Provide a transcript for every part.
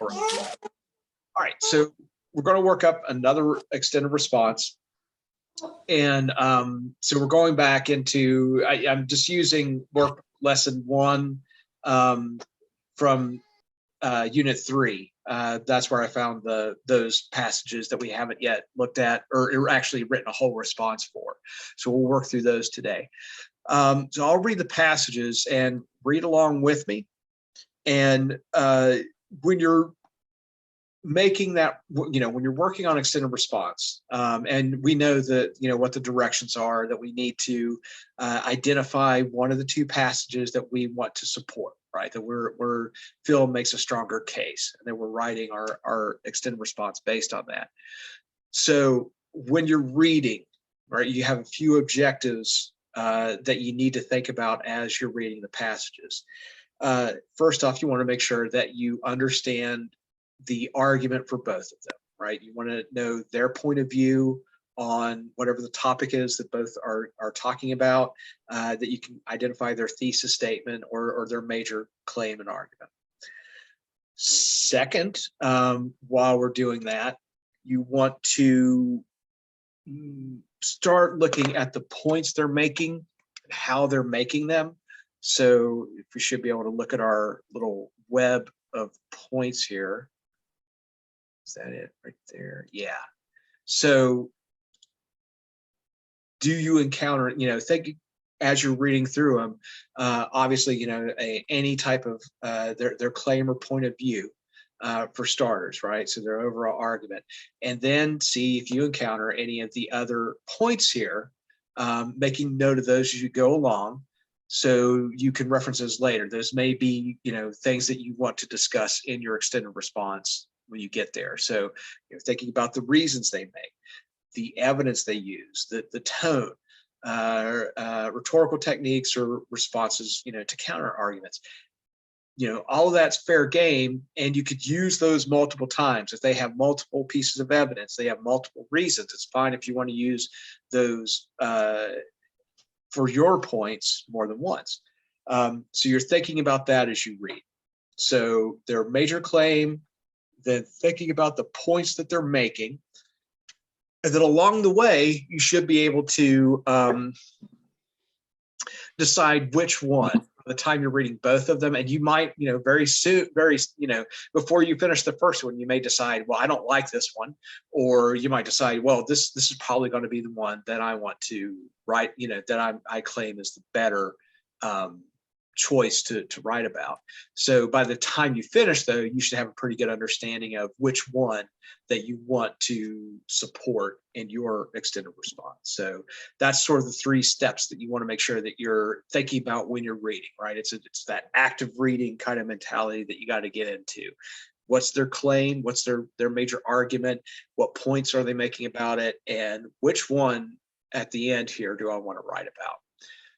recording. All right, so we're going to work up another extended response. And so we're going back into, I'm just using work lesson 1 from unit 3. That's where I found those passages that we haven't yet looked at or actually written a whole response for. So we'll work through those today. So I'll read the passages and read along with me. And when you're making that, when you're working on extended response, and we know that, what the directions are, that we need to identify one of the 2 passages that we want to support, right? That we're Phil makes a stronger case, and then we're writing our extended response based on that. So when you're reading, right, you have a few objectives that you need to think about as you're reading the passages. First off, you want to make sure that you understand the argument for both of them, right? You want to know their point of view on whatever the topic is that both are talking about, that you can identify their thesis statement or their major claim and argument. Second, while we're doing that, you want to start looking at the points they're making and how they're making them. So if we should be able to look at our little web of points here. Is that it right there? Yeah. So do you encounter, think as you're reading through them, obviously, any type of their claim or point of view for starters, right? So their overall argument, and then see if you encounter any of the other points here, making note of those as you go along, so you can reference those later. Those may be, things that you want to discuss in your extended response when you get there. So thinking about the reasons they make, the evidence they use, the tone, rhetorical techniques or responses, to counter arguments. All of that's fair game, and you could use those multiple times. If they have multiple pieces of evidence, they have multiple reasons, it's fine if you want to use those for your points more than once. So you're thinking about that as you read. So their major claim, then thinking about the points that they're making. And then along the way, you should be able to decide which one by the time you're reading both of them. And you might, very soon, before you finish the first one, you may decide, well, I don't like this one. Or you might decide, well, this is probably going to be the one that I want to write, that I claim is the better choice to write about. So by the time you finish, though, you should have a pretty good understanding of which one that you want to support in your extended response. So that's sort of the 3 steps that you want to make sure that you're thinking about when you're reading, right? It's that active reading kind of mentality that you got to get into. What's their claim? What's their major argument? What points are they making about it? And which one at the end here do I want to write about?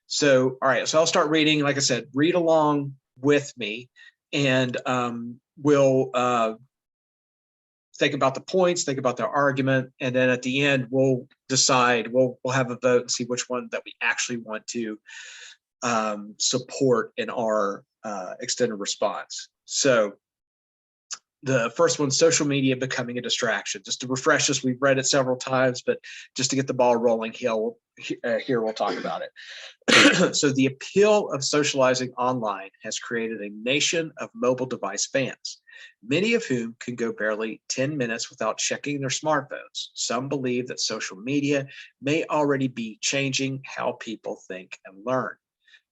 So, all right, so I'll start reading. Like I said, read along with me, and we'll think about the points, think about their argument, and then at the end, we'll decide, we'll have a vote and see which one that we actually want to support in our extended response. So the first one, social media becoming a distraction. Just to refresh us, we've read it several times, but just to get the ball rolling here, we'll talk about it. So the appeal of socializing online has created a nation of mobile device fans, many of whom can go barely 10 minutes without checking their smartphones. Some believe that social media may already be changing how people think and learn.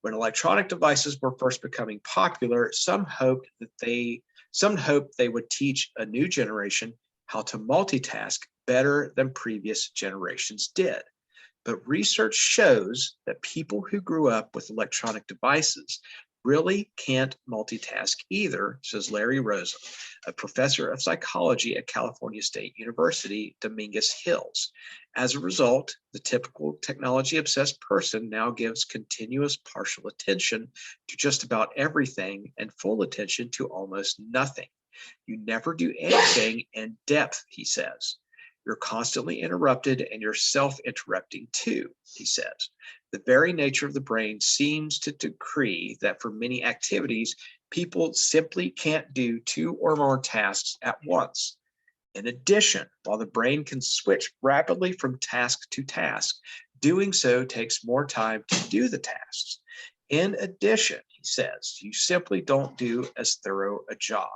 When electronic devices were first becoming popular, some hoped they would teach a new generation how to multitask better than previous generations did. But research shows that people who grew up with electronic devices really can't multitask either, says Larry Rosa, a professor of psychology at California State University, Dominguez Hills. As a result, the typical technology-obsessed person now gives continuous partial attention to just about everything and full attention to almost nothing. You never do anything in depth, he says. You're constantly interrupted and you're self-interrupting too, he says. The very nature of the brain seems to decree that for many activities, People simply can't do 2 or more tasks at once. In addition, while the brain can switch rapidly from task to task, doing so takes more time to do the tasks. In addition, he says, you simply don't do as thorough a job,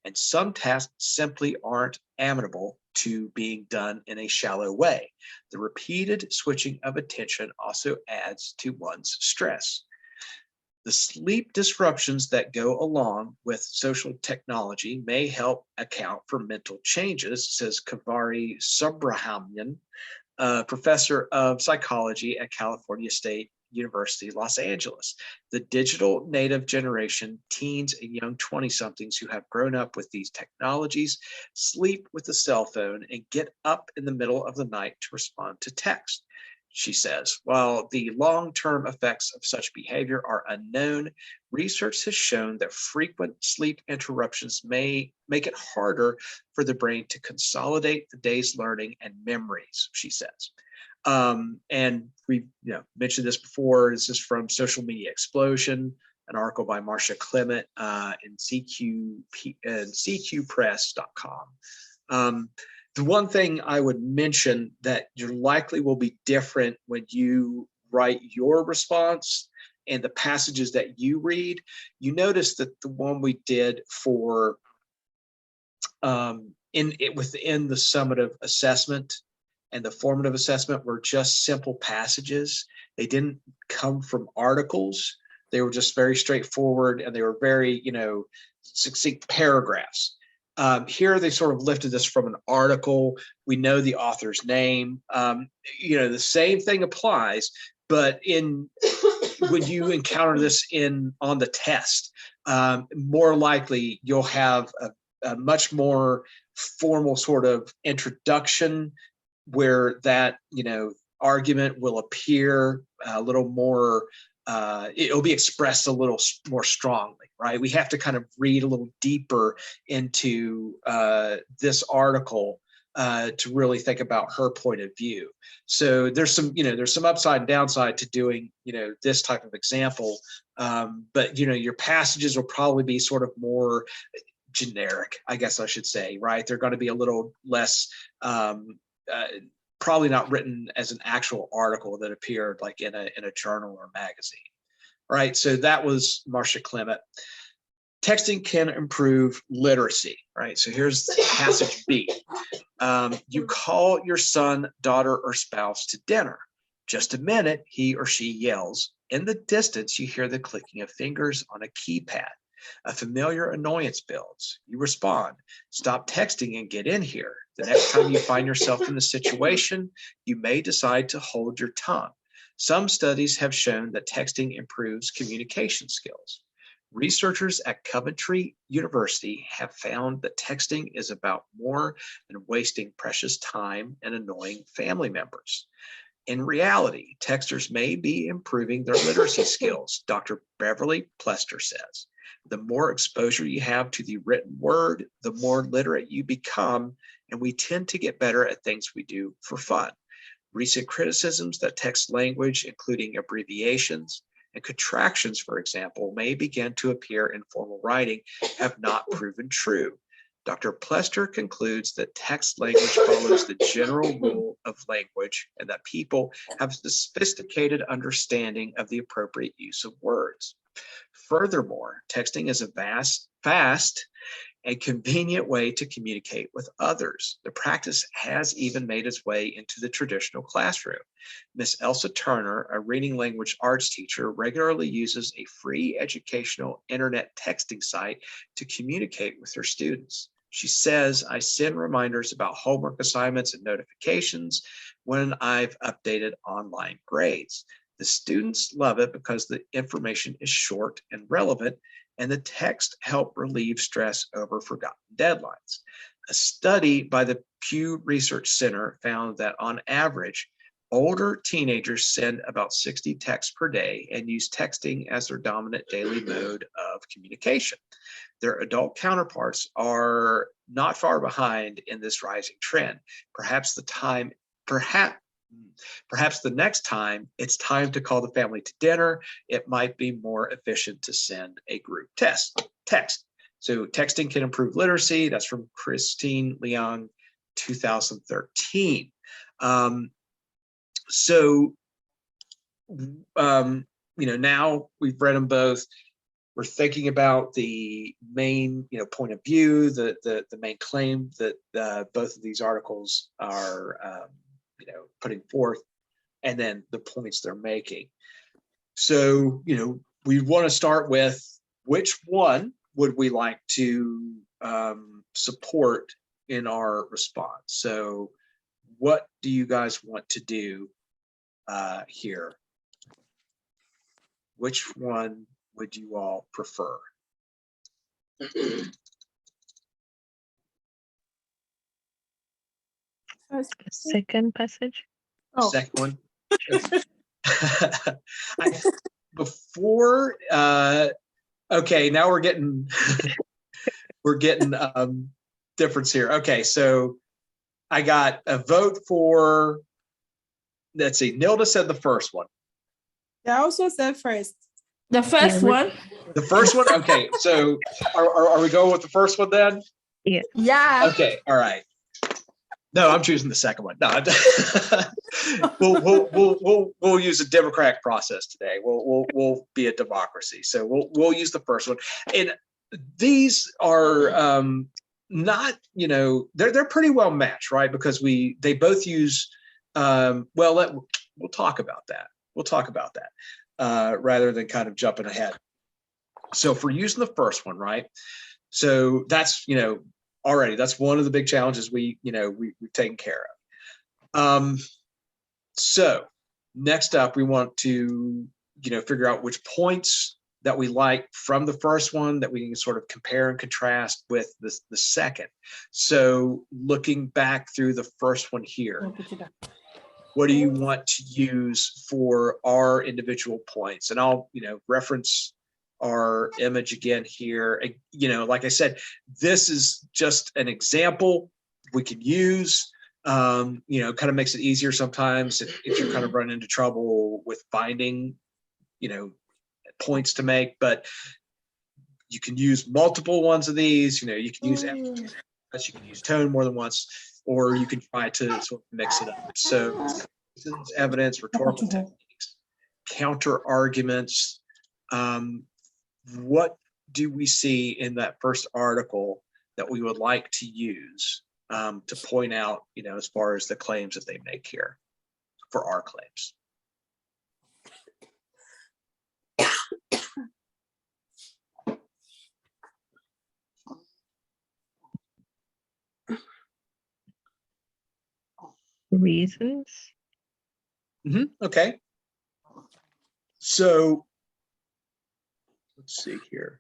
and some tasks simply aren't amenable to being done in a shallow way. The repeated switching of attention also adds to one's stress. The sleep disruptions that go along with social technology may help account for mental changes, says Kavari Subrahmanyam, professor of psychology at California State University, Los Angeles. The digital native generation, teens and young 20-somethings who have grown up with these technologies, sleep with the cell phone and get up in the middle of the night to respond to text. She says, while the long-term effects of such behavior are unknown, research has shown that frequent sleep interruptions may make it harder for the brain to consolidate the day's learning and memories, she says. And we mentioned this before. This is from Social Media Explosion, an article by Marcia Clement in CQPress.com. The one thing I would mention that you likely will be different when you write your response and the passages that you read. You notice that the one we did for within the summative assessment and the formative assessment were just simple passages. They didn't come from articles. They were just very straightforward, and they were very, succinct paragraphs. Here they sort of lifted this from an article. We know the author's name. The same thing applies, but when you encounter this on the test, more likely you'll have a much more formal sort of introduction where that argument will appear a little more. It'll be expressed a little more strongly, right? We have to kind of read a little deeper into this article to really think about her point of view. So there's some upside and downside to doing, this type of example. But your passages will probably be sort of more generic, I guess I should say, right? They're going to be a little less. Probably not written as an actual article that appeared like in a journal or magazine, right? So that was Marcia Clement. Texting can improve literacy, right? So here's passage B. You call your son, daughter, or spouse to dinner. Just a minute, he or she yells. In the distance, you hear the clicking of fingers on a keypad. A familiar annoyance builds. You respond, stop texting and get in here. The next time you find yourself in the situation, you may decide to hold your tongue. Some studies have shown that texting improves communication skills. Researchers at Coventry University have found that texting is about more than wasting precious time and annoying family members. In reality, texters may be improving their literacy skills, Dr. Beverly Plester says. The more exposure you have to the written word, the more literate you become, and we tend to get better at things we do for fun. Recent criticisms that text language, including abbreviations and contractions, for example, may begin to appear in formal writing, have not proven true. Dr. Plester concludes that text language follows the general rule of language and that people have a sophisticated understanding of the appropriate use of words. Furthermore, texting is a fast and convenient way to communicate with others. The practice has even made its way into the traditional classroom. Miss Elsa Turner, a reading language arts teacher, regularly uses a free educational internet texting site to communicate with her students. She says, I send reminders about homework assignments and notifications when I've updated online grades. The students love it because the information is short and relevant, and the text help relieve stress over forgotten deadlines. A study by the Pew Research Center found that on average, older teenagers send about 60 texts per day and use texting as their dominant daily mode of communication. Their adult counterparts are not far behind in this rising trend. Perhaps Perhaps the next time it's time to call the family to dinner, it might be more efficient to send a group text. So texting can improve literacy. That's from Christine Leong, 2013. Now we've read them both. We're thinking about the main, point of view, the main claim that both of these articles are, putting forth, and then the points they're making. So, we want to start with which one would we like to support in our response. So, what do you guys want to do here? Which one would you all prefer? Second passage. Oh. Second one. Before, okay, now we're getting difference here. Okay, so I got a vote for, let's see, Nilda said the first one. I also said first. The first one? The first one? Okay, so are we going with the first one then? Yeah. Yeah. Okay, all right. No, I'm choosing the second one. No, we'll use a democratic process today. We'll be a democracy. So we'll use the first one. And these are not, they're pretty well matched, right? Because they both use we'll talk about that. We'll talk about that rather than kind of jumping ahead. So if we're using the first one, right? So that's, already, that's one of the big challenges we've taken care of. So next up, we want to, figure out which points that we like from the first one that we can sort of compare and contrast with the second. So looking back through the first one here, what do you want to use for our individual points? And I'll, reference our image again here. Like I said, this is just an example we can use. Kind of makes it easier sometimes if you're kind of running into trouble with finding, points to make. But you can use multiple ones of these. You can use emphasis, you can use tone more than once, or you can try to sort of mix it up. So this is evidence, rhetorical techniques, counter arguments. What do we see in that first article that we would like to use to point out, as far as the claims that they make here for our claims? Reasons. Okay. So let's see here.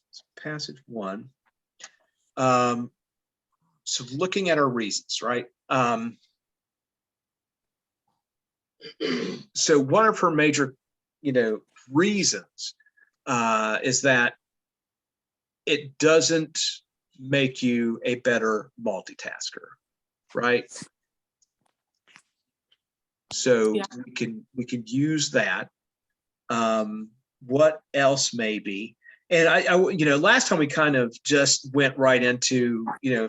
It's passage one. So looking at our reasons, right? So one of her major, reasons is that it doesn't make you a better multitasker, right? So yeah, we can use that. What else maybe? And I last time we kind of just went right into,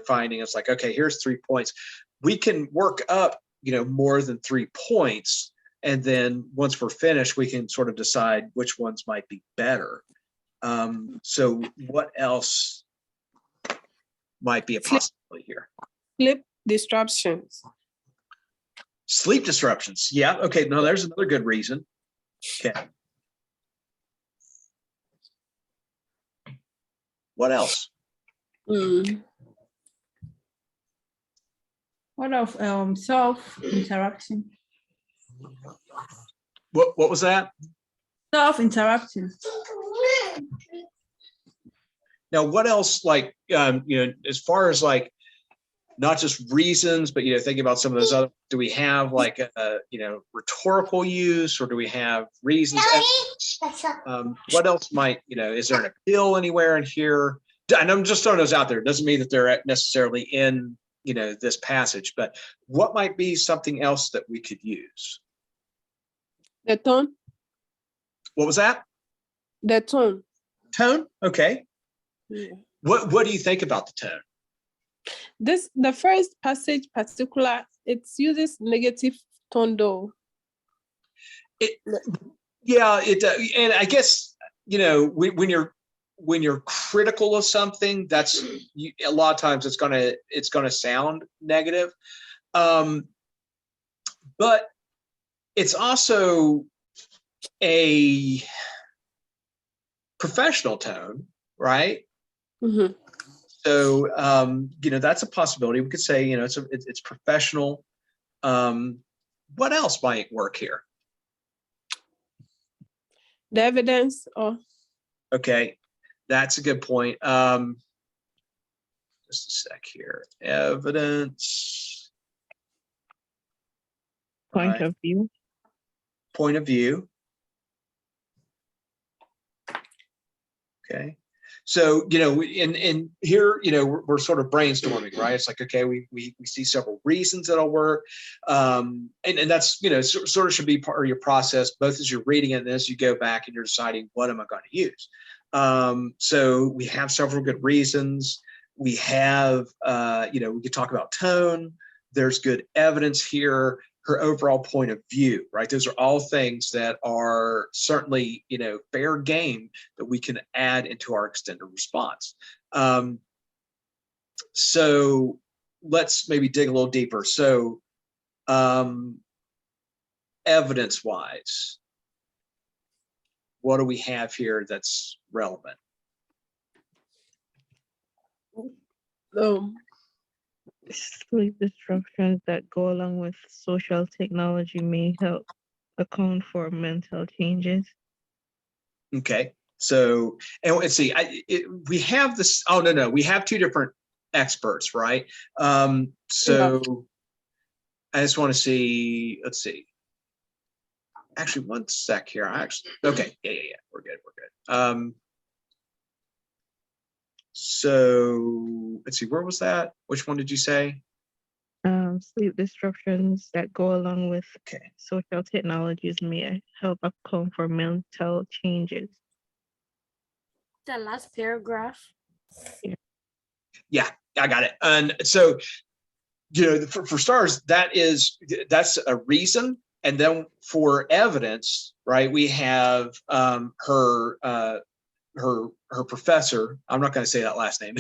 finding it's like, okay, here's 3 points. We can work up, more than 3 points. And then once we're finished, we can sort of decide which ones might be better. So what else might be a possibility here? Sleep disruptions. Sleep disruptions. Yeah. Okay. No, there's another good reason. Okay. What else? What of self-interaction? What was that? Self-interaction. Now, what else, like, as far as like, not just reasons, but, thinking about some of those other, do we have like a, rhetorical use, or do we have reasons? What else might, is there an appeal anywhere in here? And I'm just throwing those out there. It doesn't mean that they're necessarily in this passage, but what might be something else that we could use? The tone. What was that? The tone. Tone? Okay. Yeah. What do you think about the tone? The first passage particular, it uses negative tone though. Yeah, and I guess when you're critical of something, that's a lot of times it's gonna sound negative, but it's also a professional tone, right? Mm-hmm. So that's a possibility. We could say it's professional. What else might work here? The evidence or Okay, that's a good point. Just a sec here. Evidence. Point of view. Point of view. Okay. So, in here, we're sort of brainstorming, right? It's like, okay, we see several reasons that'll work. And that's, sort of should be part of your process, both as you're reading it and as you go back and you're deciding, what am I going to use? So we have several good reasons. We have, we could talk about tone. There's good evidence here. Her overall point of view, right? Those are all things that are certainly, fair game that we can add into our extended response. So let's maybe dig a little deeper. So evidence-wise, what do we have here that's relevant? Sleep disruptions that go along with social technology may help account for mental changes. Okay, so, and let's see, we have this, oh, no, we have two different experts, right? So I just want to see, let's see. Actually, one sec here. Okay, yeah, we're good. So let's see, where was that? Which one did you say? Sleep disruptions that go along with Okay. social technologies may help account for mental changes. The last paragraph. Yeah, I got it. And so, for starters, that's a reason. And then for evidence, right, we have her professor. I'm not going to say that last name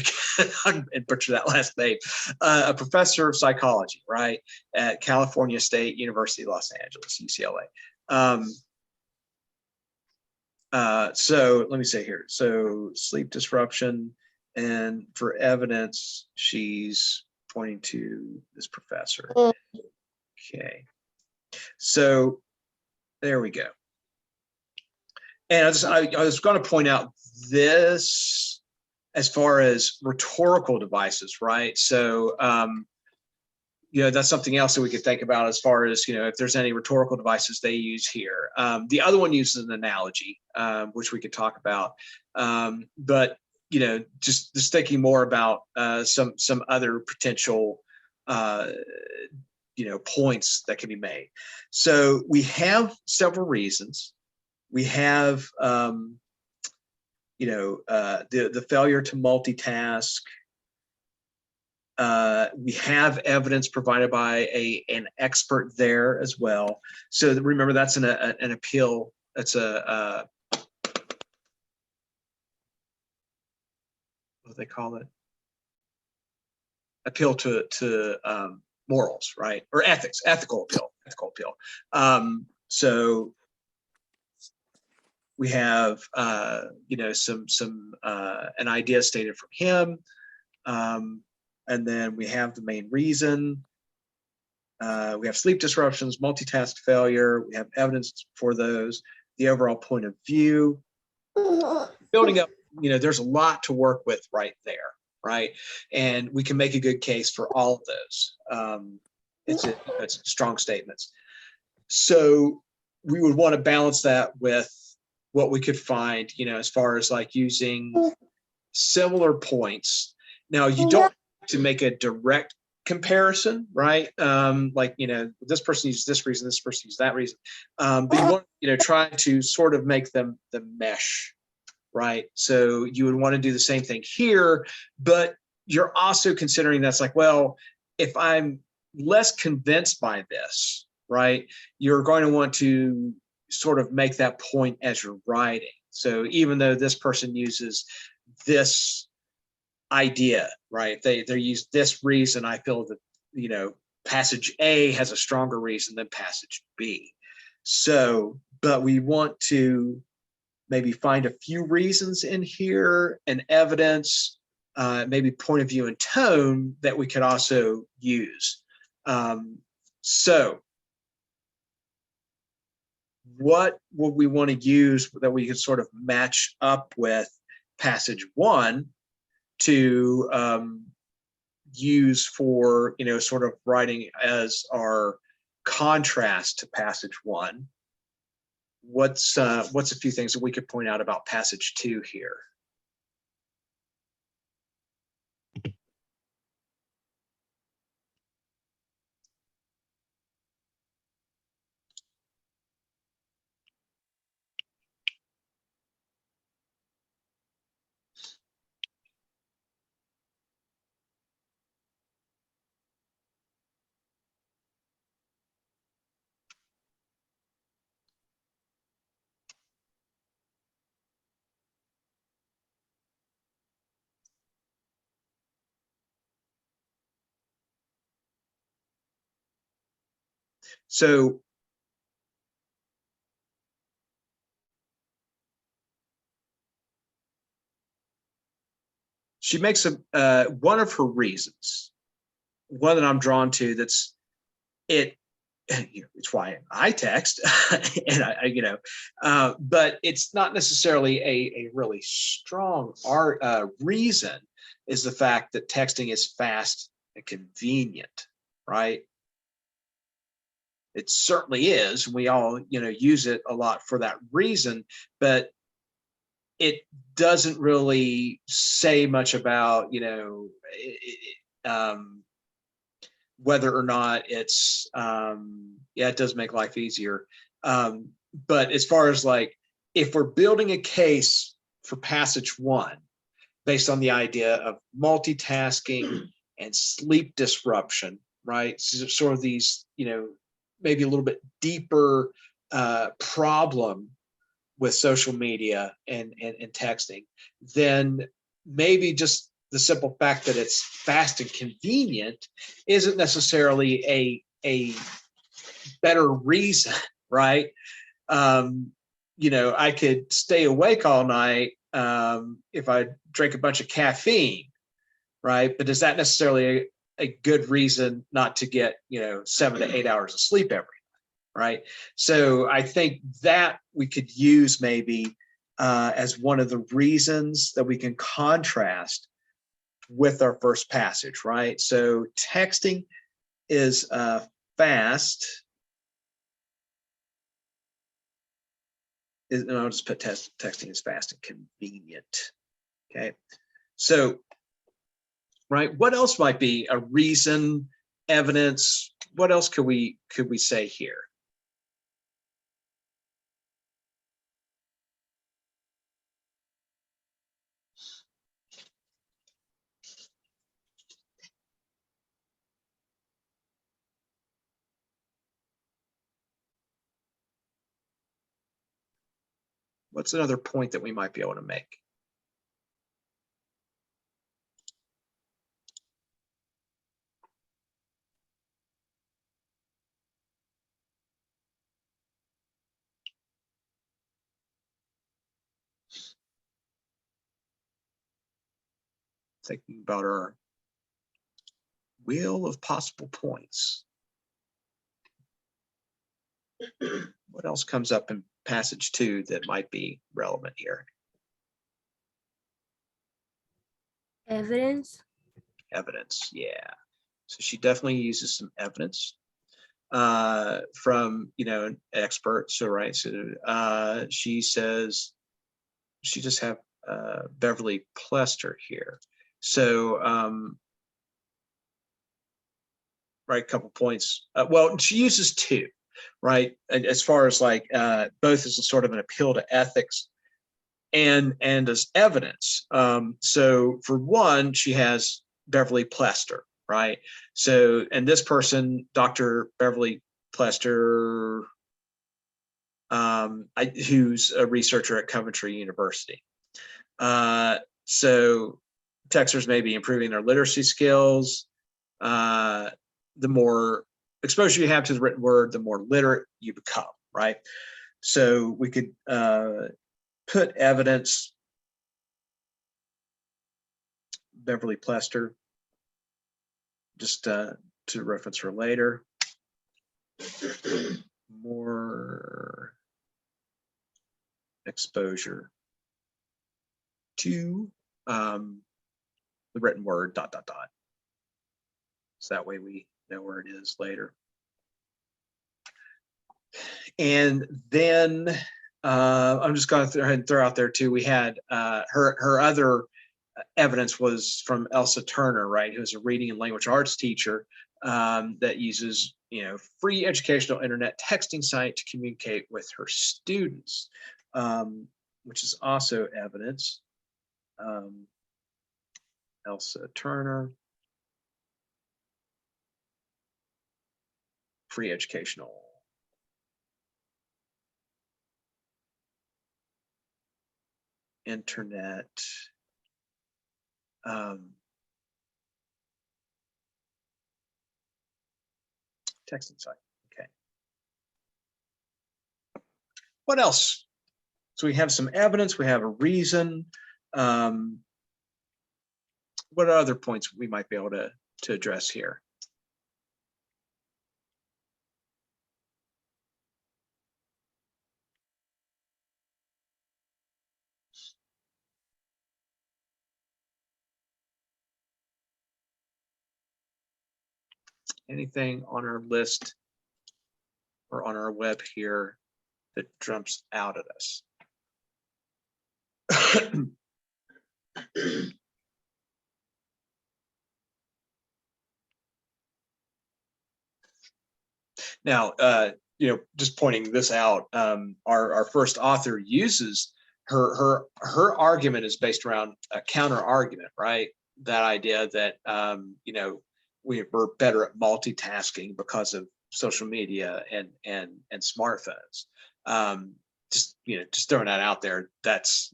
and butcher that last name. A professor of psychology, right, at California State University, Los Angeles, UCLA. So let me say here. So sleep disruption, and for evidence, she's pointing to this professor. Okay. So there we go. And I was going to point out this as far as rhetorical devices, right? So, that's something else that we could think about as far as, if there's any rhetorical devices they use here. The other one uses an analogy, which we could talk about. But, just thinking more about some other potential points that can be made. So we have several reasons. We have, the failure to multitask. We have evidence provided by an expert there as well. So remember, that's an appeal. That's what do they call it? Appeal to morals, right? Or ethical appeal. So we have some an idea stated from him, and then we have the main reason. We have sleep disruptions, multitask failure. We have evidence for those. The overall point of view. Building up, there's a lot to work with right there, right? And we can make a good case for all of those. It's strong statements. So we would want to balance that with what we could find, as far as like using similar points. Now, you don't have to make a direct comparison, right? Like, this person uses this reason, this person uses that reason. But you want, try to sort of make them the mesh, right? So you would want to do the same thing here, but you're also considering that's like, well, if I'm less convinced by this, right, you're going to want to sort of make that point as you're writing. So even though this person uses this idea, right, they use this reason, I feel that, passage A has a stronger reason than passage B. So, but we want to maybe find a few reasons in here and evidence, maybe point of view and tone that we could also use. So what would we want to use that we could sort of match up with passage 1 to use for, sort of writing as our contrast to passage 1? What's a few things that we could point out about passage 2 here? So she makes one of her reasons, one that I'm drawn to, that's it. It's why I text, and but it's not necessarily a really strong reason. Is the fact that texting is fast and convenient, right? It certainly is. We all, use it a lot for that reason, but it doesn't really say much about, whether or not it's, yeah, it does make life easier. But as far as like, if we're building a case for passage 1, based on the idea of multitasking and sleep disruption, right? So sort of these, maybe a little bit deeper problem with social media and texting, then maybe just the simple fact that it's fast and convenient isn't necessarily a better reason, right? I could stay awake all night if I drink a bunch of caffeine, right? But is that necessarily a good reason not to get 7 to 8 hours of sleep every night, right? So I think that we could use maybe as one of the reasons that we can contrast with our first passage, right? So texting is fast. And I'll just put texting is fast and convenient. Okay, so right, what else might be a reason, evidence? What else could we say here? What's another point that we might be able to make? Thinking about our wheel of possible points. What else comes up in passage 2 that might be relevant here? Evidence. Evidence, yeah. So she definitely uses some evidence from an expert. So right, so she says she just have Beverly Plester here. So right? A couple points. Well, she uses two, right? As far as like both as a sort of an appeal to ethics and as evidence. So for one, she has Beverly Plester, right? So, and this person, Dr. Beverly Plester, who's a researcher at Coventry University. So texters may be improving their literacy skills. The more exposure you have to the written word, the more literate you become, right? So we could put evidence, Beverly Plester, just to reference her later. More exposure to the written word, ... So that way we know where it is later. And then I'm just going to go ahead and throw out there too. We had her other evidence was from Elsa Turner, right? Who's a reading and language arts teacher that uses, free educational internet texting site to communicate with her students, which is also evidence. Elsa Turner, free educational internet texting site. Okay. What else? So we have some evidence, we have a reason. What other points we might be able to address here? Anything on our list or on our web here that jumps out at us? Now, just pointing this out, our first author uses her argument is based around a counter argument, right? That idea that we're better at multitasking because of social media and smartphones. Just throwing that out there. That's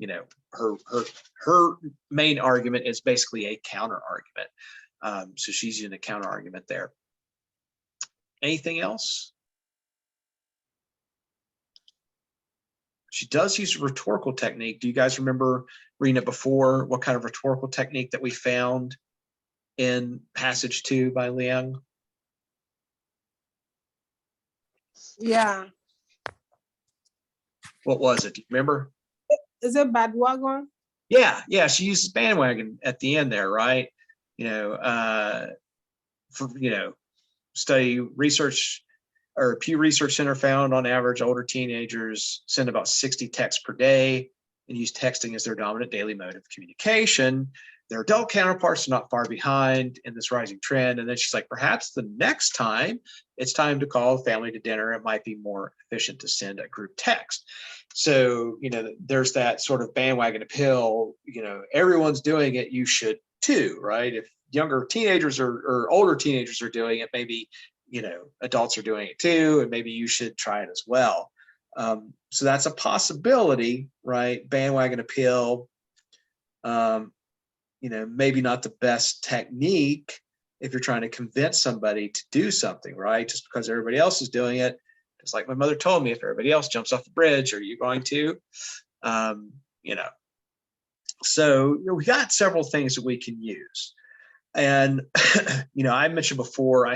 her main argument is basically a counter argument. So she's using a counter argument there. Anything else? She does use a rhetorical technique. Do you guys remember reading it before? What kind of rhetorical technique that we found in passage 2 by Liang? Yeah. What was it? Do you remember? Is it bandwagon? Yeah. She uses bandwagon at the end there, right? Study research or Pew Research Center found on average older teenagers send about 60 texts per day and use texting as their dominant daily mode of communication. Their adult counterparts are not far behind in this rising trend. And then she's like, perhaps the next time it's time to call a family to dinner, it might be more efficient to send a group text. So, there's that sort of bandwagon appeal, everyone's doing it, you should too, right? If younger teenagers or older teenagers are doing it, maybe, adults are doing it too, and maybe you should try it as well. So that's a possibility, right? Bandwagon appeal, maybe not the best technique if you're trying to convince somebody to do something, right? Just because everybody else is doing it. It's like my mother told me, if everybody else jumps off the bridge, are you going to? So we got several things that we can use. And, I mentioned before,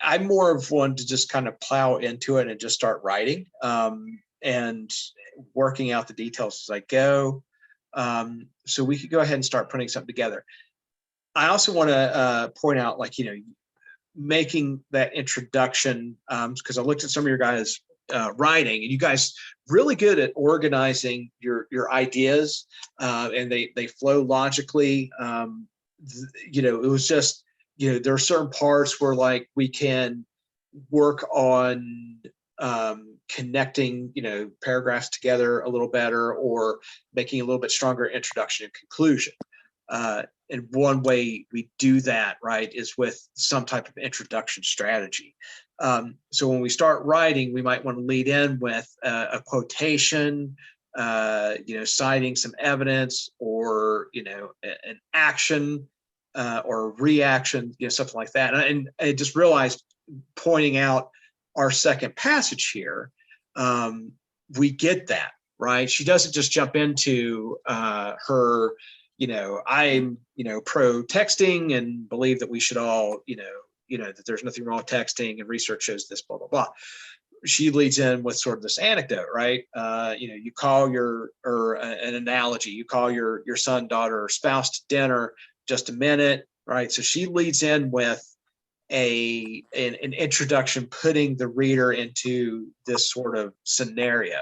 I'm more of one to just kind of plow into it and just start writing and working out the details as I go. So we could go ahead and start putting something together. I also want to point out, making that introduction, because I looked at some of your guys' writing, and you guys really good at organizing your ideas, and they flow logically. you know, it was just, you know, there are certain parts where like we can work on connecting, you know, paragraphs together a little better, or making a little bit stronger introduction and conclusion. And one way we do that, right, is with some type of introduction strategy. So when we start writing, we might want to lead in with a quotation, you know, citing some evidence, or, you know, an action or a reaction, you know, something like that. And I just realized, pointing out our second passage here, we get that, right? She doesn't just jump into her, you know, I'm, you know, pro texting and believe that we should all, you know, that there's nothing wrong with texting and research shows this, blah, blah, blah. She leads in with sort of this anecdote, right? You know, you call your, or an analogy, you call your son, daughter, or spouse to dinner, just a minute, right? So she leads in with an introduction, putting the reader into this sort of scenario.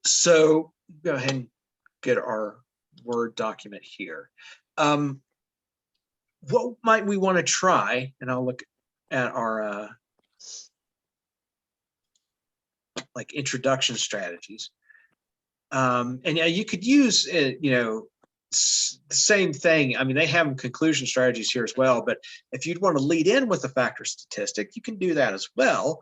So go ahead and get our Word document here. What might we want to try? And I'll look at our like introduction strategies. And yeah, you could use, you know, the same thing. I mean, they have conclusion strategies here as well, but if you'd want to lead in with a factor statistic, you can do that as well.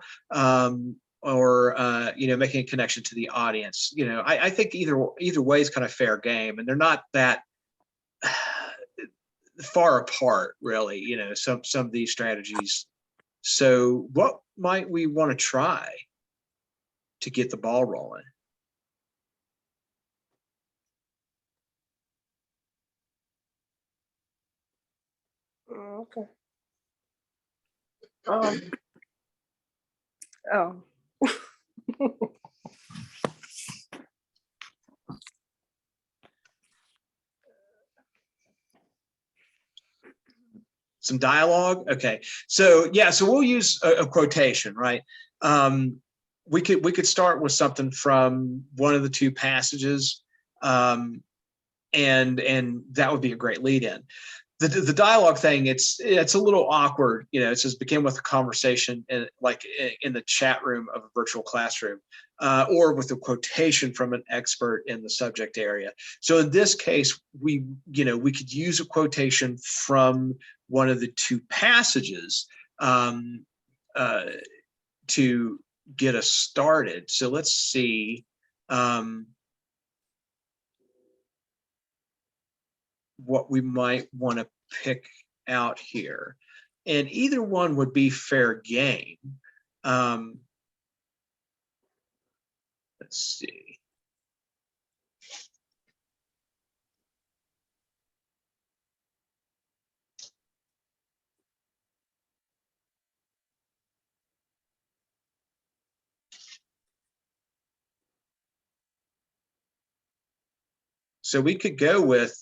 Or you know, making a connection to the audience. You know, I think either way is kind of fair game, and they're not that far apart, really. You know, some of these strategies. So what might we want to try to get the ball rolling? Okay. Oh. Some dialogue. Okay, so yeah, so we'll use a quotation, right? We could start with something from one of the two passages, and that would be a great lead in. The dialogue thing, it's a little awkward, you know. It says begin with a conversation in the chat room of a virtual classroom, or with a quotation from an expert in the subject area. So in this case, we could use a quotation from one of the two passages to get us started. So let's see. What we might want to pick out here, and either one would be fair game. Let's see. So we could go with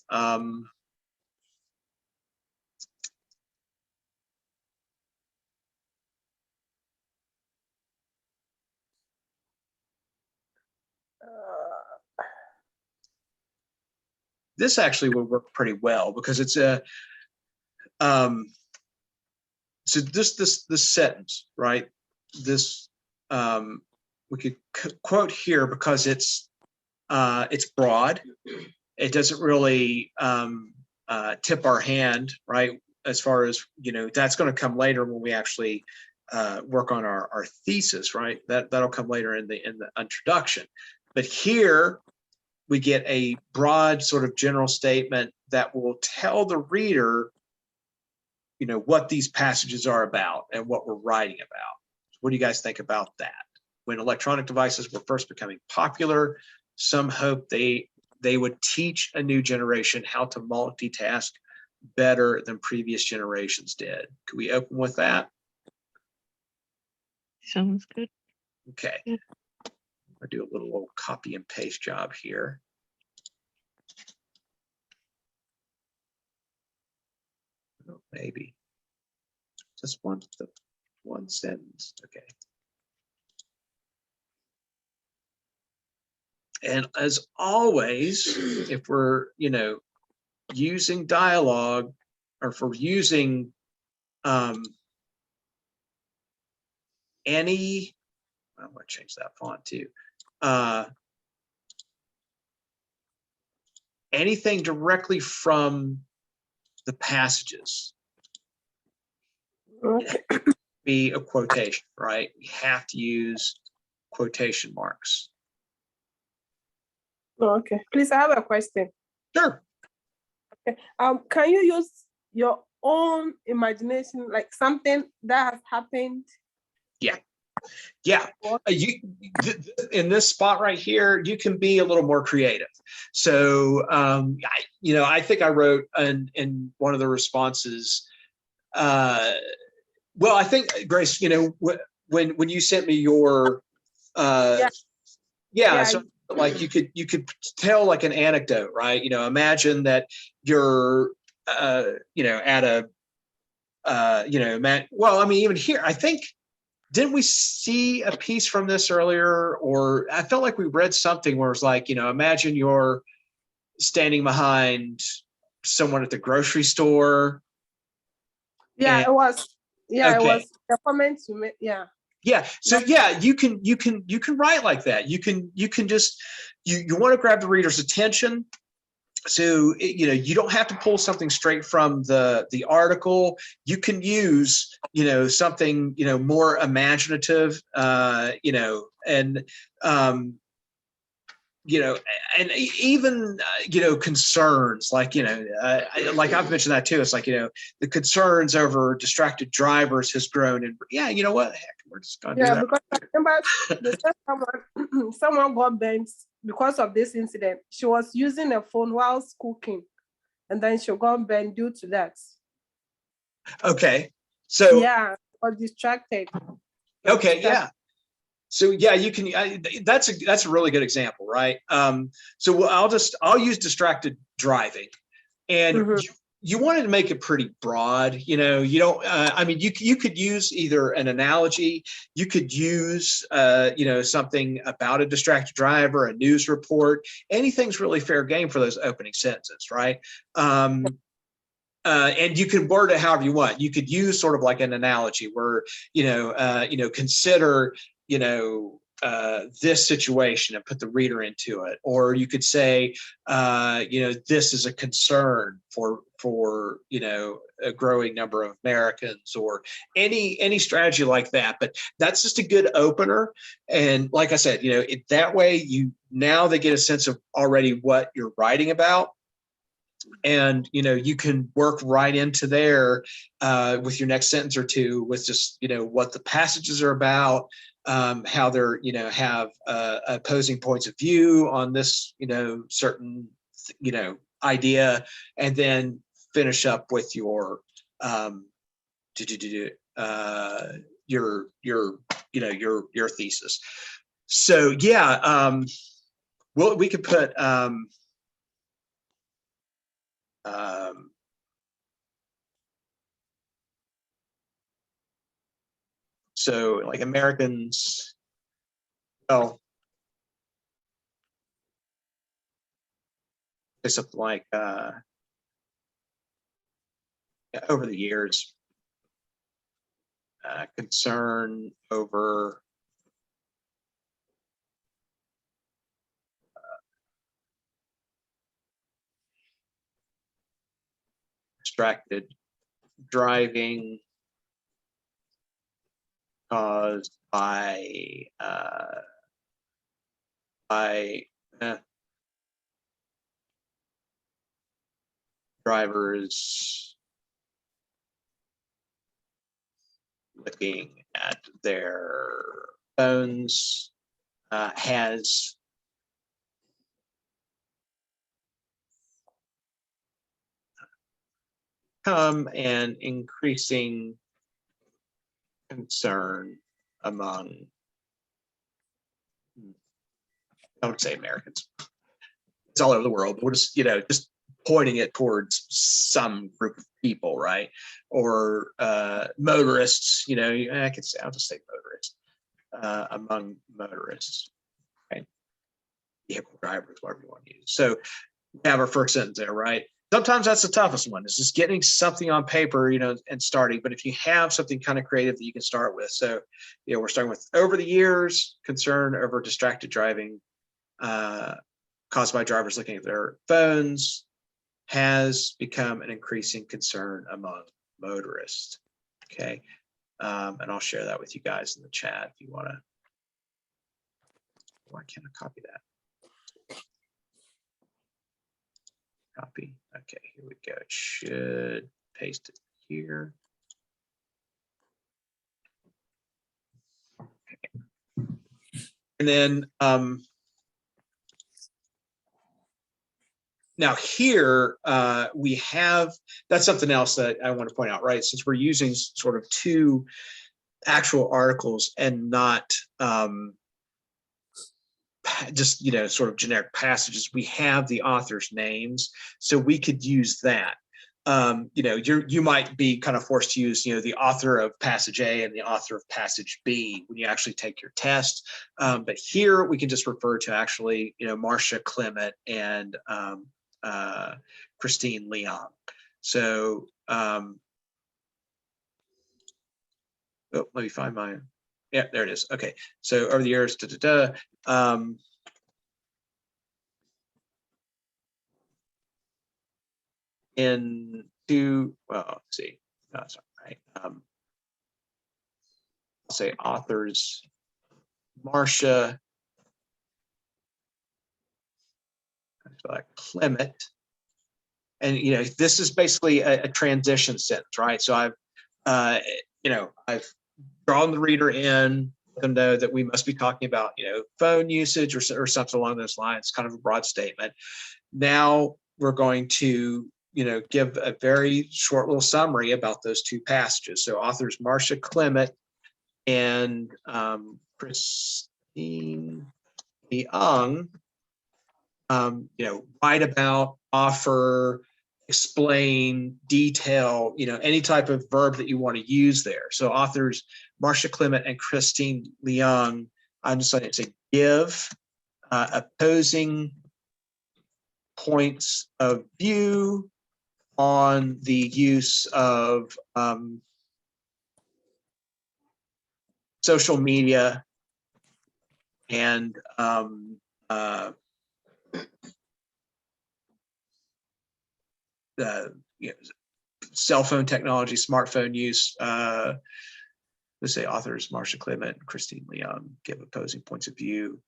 this actually would work pretty well, because it's a so this sentence, right? This we could quote here because it's broad. It doesn't really tip our hand, right? As far as, you know, that's going to come later when we actually work on our thesis, right? That'll come later in the introduction. But here we get a broad sort of general statement that will tell the reader, you know, what these passages are about and what we're writing about. What do you guys think about that? When electronic devices were first becoming popular, some hoped they would teach a new generation how to multitask better than previous generations did. Could we open with that? Sounds good. Okay. Yeah. I'll do a little copy and paste job here. Oh, maybe just one sentence. Okay. And as always, if we're, you know, using dialogue or for using any, I'm going to change that font too. Anything directly from the passages. Okay. Be a quotation, right? We have to use quotation marks. Okay. Please, I have a question. Sure. Can you use your own imagination, like something that has happened? Yeah, in this spot right here, you can be a little more creative. So, I think I wrote in one of the responses. Well, I think Grace, when you sent me your, so like you could tell like an anecdote, right? Imagine that you're, at a, well, I mean, even here, I think. Didn't we see a piece from this earlier? Or I felt like we read something where it's like, imagine you're standing behind someone at the grocery store. Yeah, And, it was. Yeah, okay. It was the comments you made. Yeah. Yeah. So yeah, you can write like that. You can just you want to grab the reader's attention. So, you don't have to pull something straight from the article. You can use, something, more imaginative, and, and even, concerns like, like I've mentioned that too. It's like, the concerns over distracted drivers has grown. And yeah, you know what? Heck, we're just going to do that. Because I remember they said someone got bent because of this incident. She was using a phone whilst cooking, and then she got bent due to that. Okay. So yeah, or distracted. Okay. Yeah. So yeah, you can. That's a really good example, right? So I'll use distracted driving, and you wanted to make it pretty broad. You don't. I mean, you could use either an analogy. You could use something about a distracted driver, a news report. Anything's really fair game for those opening sentences, right? And you can word it however you want. You could use sort of like an analogy where, consider, this situation and put the reader into it. Or you could say, this is a concern for a growing number of Americans, or any strategy like that. But that's just a good opener. And like I said, that way now they get a sense of already what you're writing about. And you can work right into there with your next sentence or two with just what the passages are about, how they're have opposing points of view on this certain idea, and then finish up with your your thesis. So yeah, well, we could put so like Americans, well, something like over the years, concern over distracted driving caused by drivers looking at their phones has become an increasing concern among, I would say, Americans. It's all over the world, but we're just just pointing it towards some group of people, right? Or motorists. I'll just say motorists, among motorists, right? Vehicle drivers, whatever you want to use. So we have our first sentence there, right? sometimes that's the toughest one, is just getting something on paper, and starting. But if you have something kind of creative that you can start with. So, we're starting with over the years, concern over distracted driving caused by drivers looking at their phones has become an increasing concern among motorists. Okay. And I'll share that with you guys in the chat if you want to. Why can't I copy that? Copy. Okay, here we go. It should paste it here. Okay. And then now here we have, that's something else that I want to point out, right? Since we're using sort of two actual articles and not just, sort of generic passages, we have the author's names, so we could use that. You might be kind of forced to use, the author of passage A and the author of passage B when you actually take your test. But here we can just refer to actually, Marcia Clement and Christine Leong. So, let me find my, yeah, there it is. Okay, so over the years, well, let's see, no, that's not right. I'll say authors, Marcia Clement, and this is basically a transition sentence, right? So I've drawn the reader in, let them know that we must be talking about phone usage or something along those lines, kind of a broad statement. Now we're going to give a very short little summary about those two passages. So authors Marcia Clement and Christine Leong, write about, offer, explain, detail, any type of verb that you want to use there. So authors Marcia Clement and Christine Leong, I'm just going to say give opposing points of view on the use of social media and cell phone technology, smartphone use. Let's say authors Marcia Clement and Christine Leong give opposing points of view.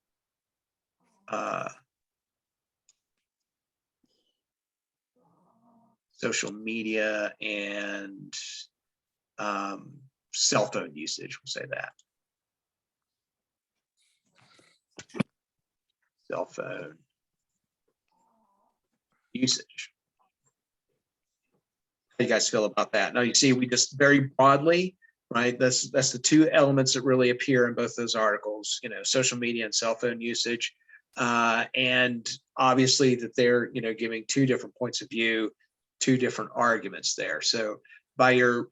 Social media and cell phone usage, we'll say that. Cell phone usage. How do you guys feel about that? Now you see we just very broadly, right? That's the two elements that really appear in both those articles, social media and cell phone usage. And obviously that they're, giving two different points of view, two different arguments there. So by your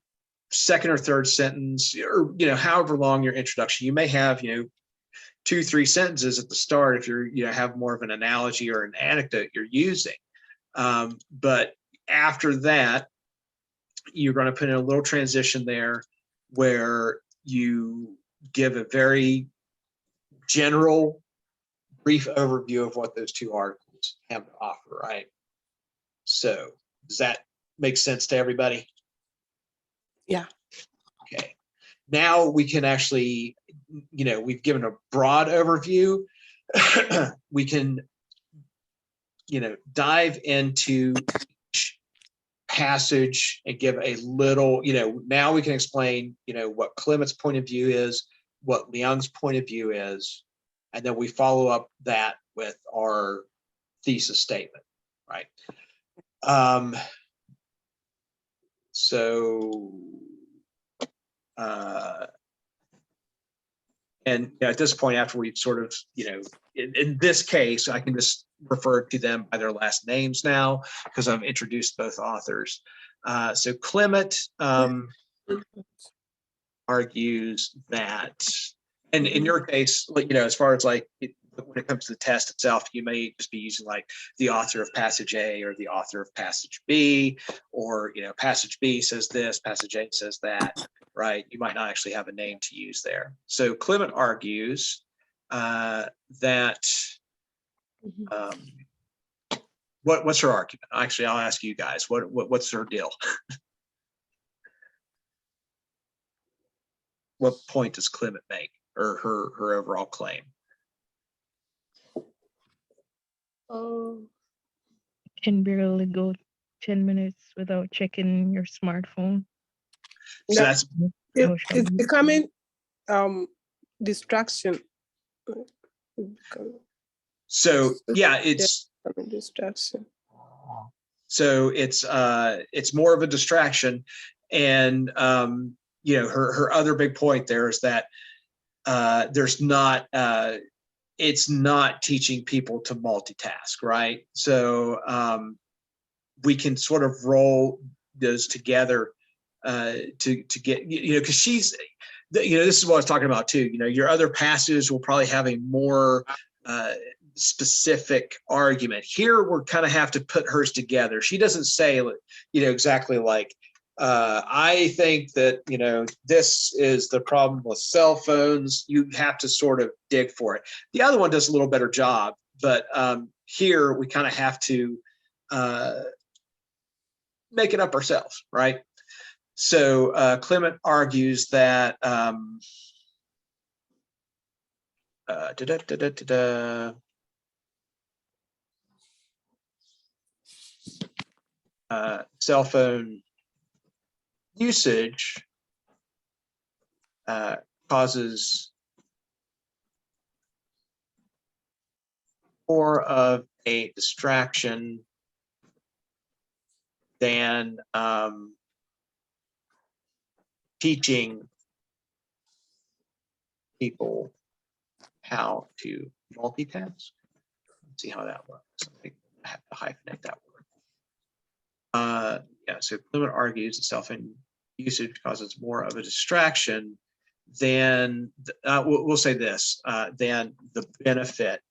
second or third sentence, or however long your introduction, you may have 2-3 sentences at the start if you're have more of an analogy or an anecdote you're using, but after that you're going to put in a little transition there where you give a very general brief overview of what those two articles have to offer, right? So does that make sense to everybody? Yeah. Okay. Now we can actually, we've given a broad overview. We can, dive into each passage and give a little, now we can explain, what Clement's point of view is, what Leong's point of view is, and then we follow up that with our thesis statement, right? And at this point, after we've sort of, in this case, I can just refer to them by their last names now because I've introduced both authors. So Clement argues that, and in your case, as far as like when it comes to the test itself, you may just be using like the author of passage A or the author of passage B, or, you know, passage B says this, passage A says that, right? You might not actually have a name to use there. So Clement argues that, what's her argument? Actually, I'll ask you guys, what's her deal? What point does Clement make, or her overall claim? Can barely go 10 minutes without checking your smartphone. So Yeah. that's It's becoming distraction. so yeah, it's Distraction. so it's more of a distraction, and you know, her other big point there is that there's not it's not teaching people to multitask, right? So we can sort of roll those together to get, you know, because she's, you know, this is what I was talking about too. You know, your other passages will probably have a more specific argument. Here, we're kind of have to put hers together. She doesn't say, you know, exactly like, I think that, you know, this is the problem with cell phones. You have to sort of dig for it. The other one does a little better job, but here we kind of have to make it up ourselves, right? So Clement argues that cell phone usage causes more of a distraction than teaching people how to multitask. Let's see how that works. I think I have to hyphenate that word. Yeah, so Clement argues that cell phone usage causes more of a distraction than, we'll say this, than the benefit,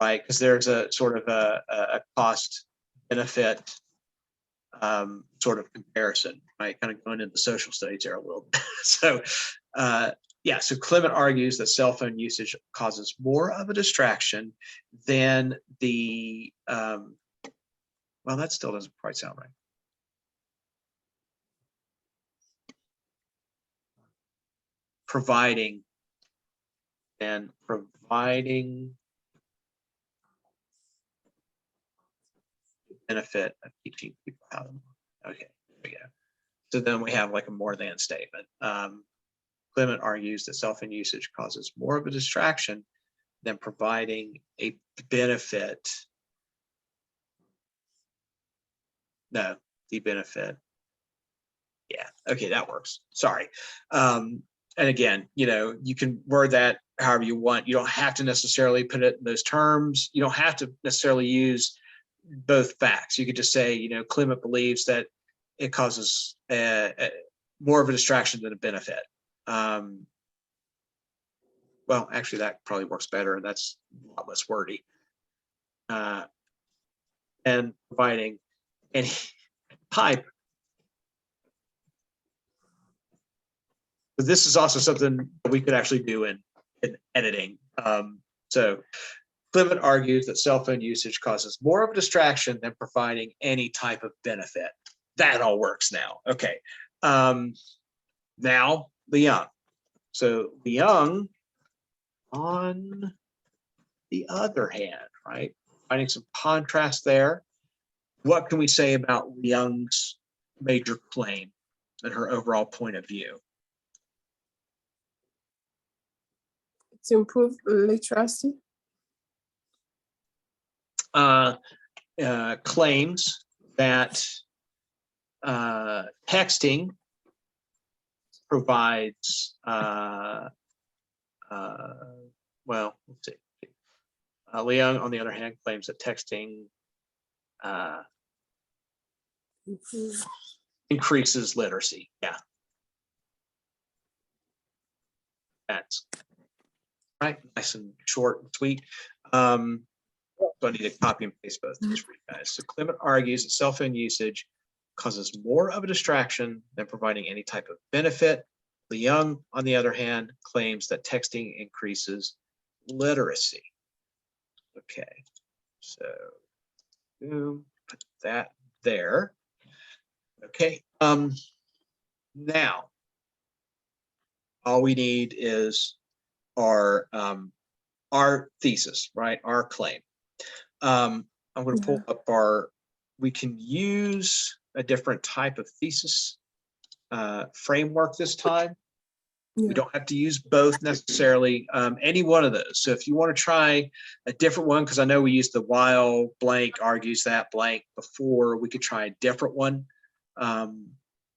right? Because there's a sort of a cost benefit sort of comparison, right? Kind of going into social studies there a little bit. So yeah, so Clement argues that cell phone usage causes more of a distraction than the, well, that still doesn't quite sound right. Providing benefit of teaching people how to. Okay, there we go. So then we have like a more than statement. Clement argues that cell phone usage causes more of a distraction than providing a benefit. No, the benefit. Yeah, okay, that works. Sorry. And again, you know, you can word that however you want. You don't have to necessarily put it in those terms. You don't have to necessarily use both facts. You could just say, you know, Clement believes that it causes more of a distraction than a benefit. Well, actually, that probably works better. That's a lot less wordy. And providing any type. But this is also something that we could actually do in editing. So Clement argues that cell phone usage causes more of a distraction than providing any type of benefit. That all works now. Okay. Now, Leung. So Leung, on the other hand, right, finding some contrast there. What can we say about Leung's major claim and her overall point of view? To improve literacy. Claims that texting provides, well, let's see. Leung, on the other hand, claims that texting increases literacy. Yeah. That's Right, nice and short and sweet. So I need to copy and paste both these for you guys. So Clement argues that cell phone usage causes more of a distraction than providing any type of benefit. Leung, on the other hand, claims that texting increases literacy. Okay, so boom, put that there. Okay, now all we need is our thesis, right? Our claim. I'm going to pull up we can use a different type of thesis framework this time. We don't have to use both necessarily, any one of those. So if you want to try a different one, because I know we used the while blank argues that blank before, we could try a different one.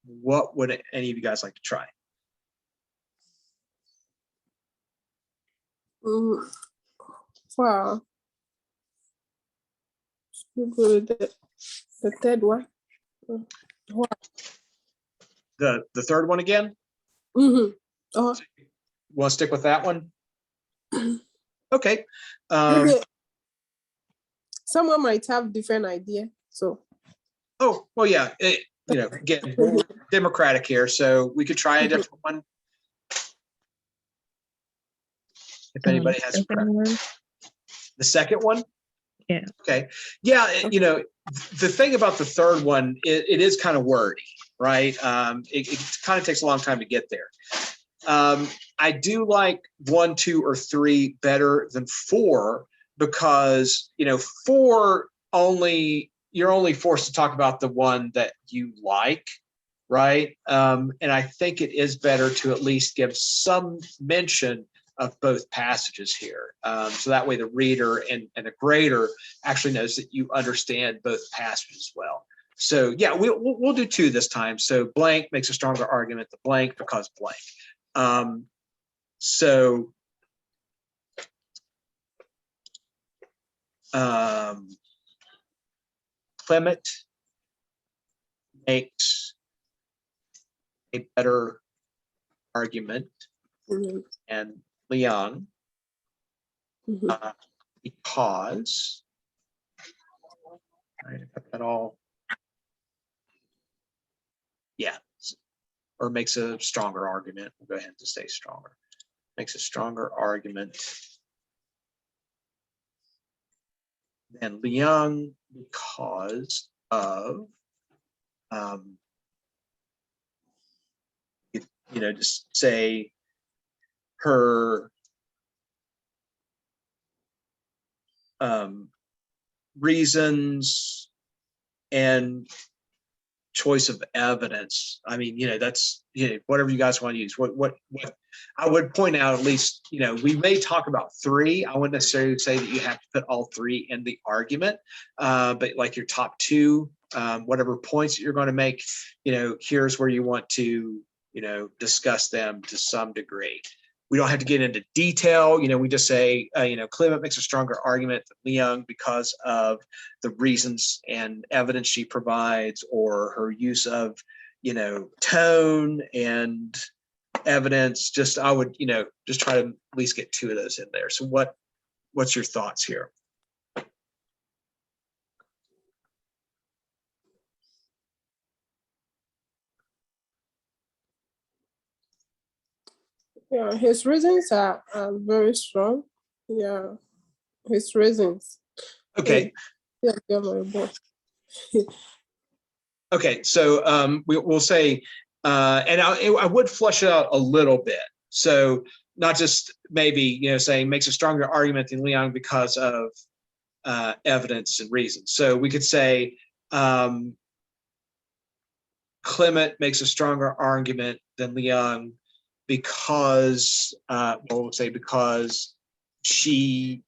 What would any of you guys like to try? Wow. The third one. Wow. The third one again? Mm-hmm. Oh. Want to stick with that one? Okay. Okay. Someone might have different idea. So. Oh, well, yeah. Again, we're democratic here, so we could try a different one. If anybody has a preference. The second one? Yeah. Okay. Yeah, the thing about the third one, it is kind of wordy, right? It kind of takes a long time to get there. I do like 1, 2, or 3 better than 4 because 4 you're only forced to talk about the one that you like, right? And I think it is better to at least give some mention of both passages here. So that way the reader and the grader actually knows that you understand both passages well. So yeah, we'll do 2 this time. So blank makes a stronger argument than blank because blank. Clement makes a better argument and Leon because I got that all. Yeah, or makes a stronger argument. We'll go ahead and say stronger. Makes a stronger argument than Leon because of just say her reasons and choice of evidence. I mean, that's whatever you guys want to use. What I would point out, at least, we may talk about 3. I wouldn't necessarily say that you have to put all 3 in the argument, but like your top 2, whatever points that you're going to make, here's where you want to, discuss them to some degree. We don't have to get into detail. We just say, Clement makes a stronger argument than Leung because of the reasons and evidence she provides, or her use of, tone and evidence. I would, just try to at least get 2 of those in there. So what's your thoughts here? Yeah, his reasons are very strong. Yeah, his reasons. Okay. Yeah, my boy. Okay, so we'll say, and I would flush it out a little bit. So not just maybe, saying makes a stronger argument than Leon because of evidence and reasons. So we could say Clement makes a stronger argument than Leon because, we'll say because she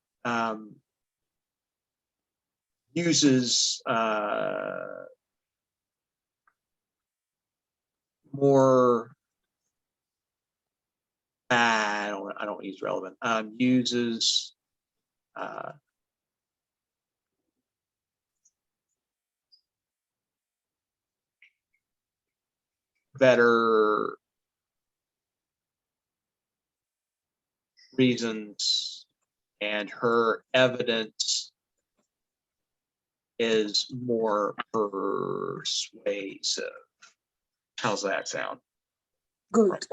uses more. I don't use relevant. Uses better reasons and her evidence is more persuasive. How's that sound? Good.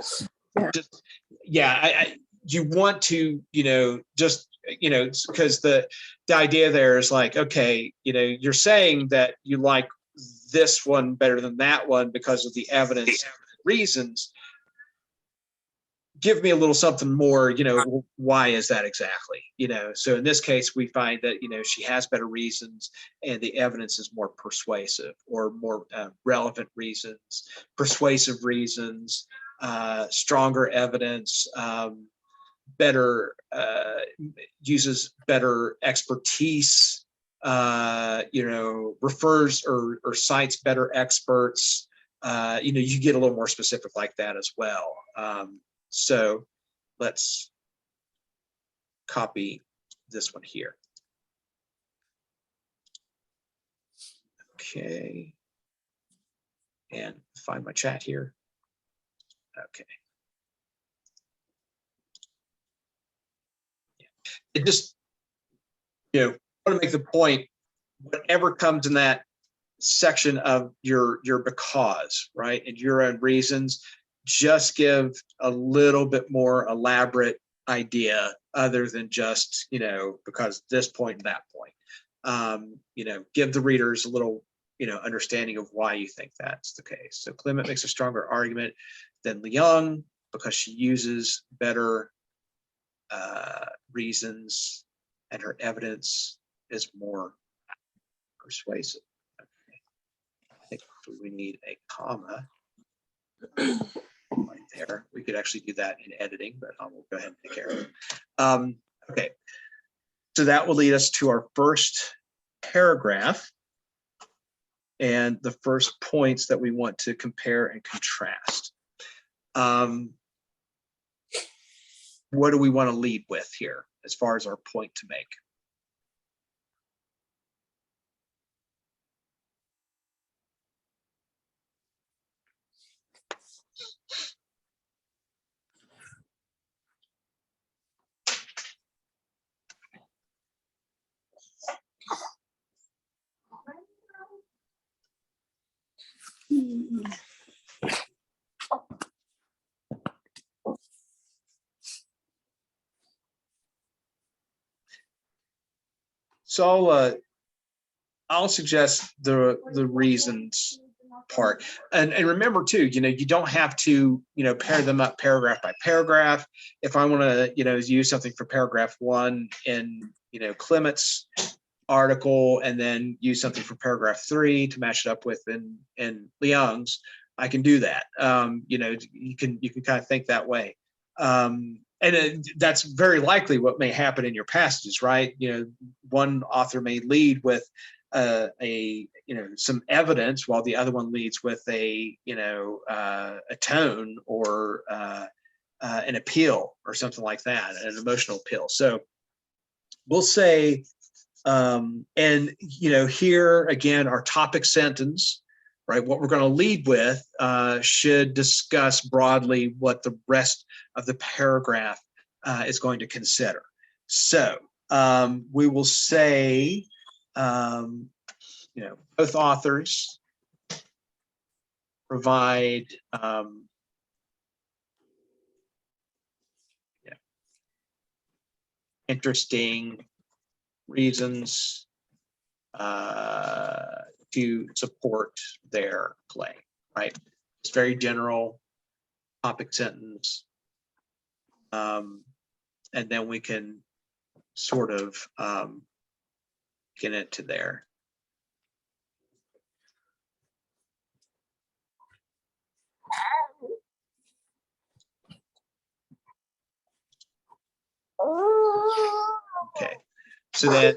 Just, yeah, you want to, just, because the idea there is like, okay, you're saying that you like this one better than that one because of the evidence reasons. Give me a little something more, why is that exactly? So in this case, we find that, she has better reasons and the evidence is more persuasive, or more relevant reasons, persuasive reasons, stronger evidence, better, uses better expertise, refers or cites better experts. You get a little more specific like that as well. So let's copy this one here. Okay. And find my chat here. Okay. It just, want to make the point, whatever comes in that section of your because, right, and your own reasons, just give a little bit more elaborate idea other than just, because this point and that point. Give the readers a little, understanding of why you think that's the case. So Clement makes a stronger argument than Leung because she uses better reasons and her evidence is more persuasive. Okay. I think we need a comma right there. We could actually do that in editing, but we'll go ahead and take care of it. Okay, so that will lead us to our first paragraph and the first points that we want to compare and contrast. What do we want to lead with here as far as our point to make? So I'll suggest the reasons part, and remember too, you don't have to pair them up paragraph by paragraph. If I want to use something for paragraph 1 in Clement's article, and then use something for paragraph 3 to match it up with in Leung's, I can do that. You can kind of think that way. And that's very likely what may happen in your passages, right? One author may lead with some evidence, while the other one leads with a tone or an appeal or something like that, an emotional appeal. So we'll say, and here again, our topic sentence, right? What we're going to lead with should discuss broadly what the rest of the paragraph is going to consider. So we will say, both authors provide interesting reasons to support their claim, right? It's very general topic sentence. And then we can sort of get into there. Okay, so then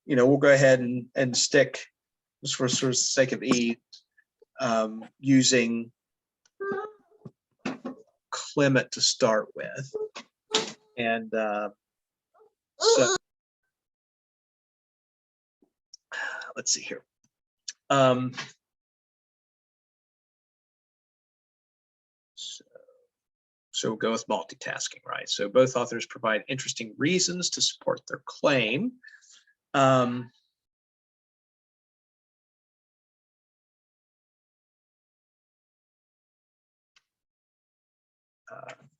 we'll go ahead and stick, just for sort of sake of ease, using Clement to start with, and so let's see here. So we'll go with multitasking, right? So both authors provide interesting reasons to support their claim.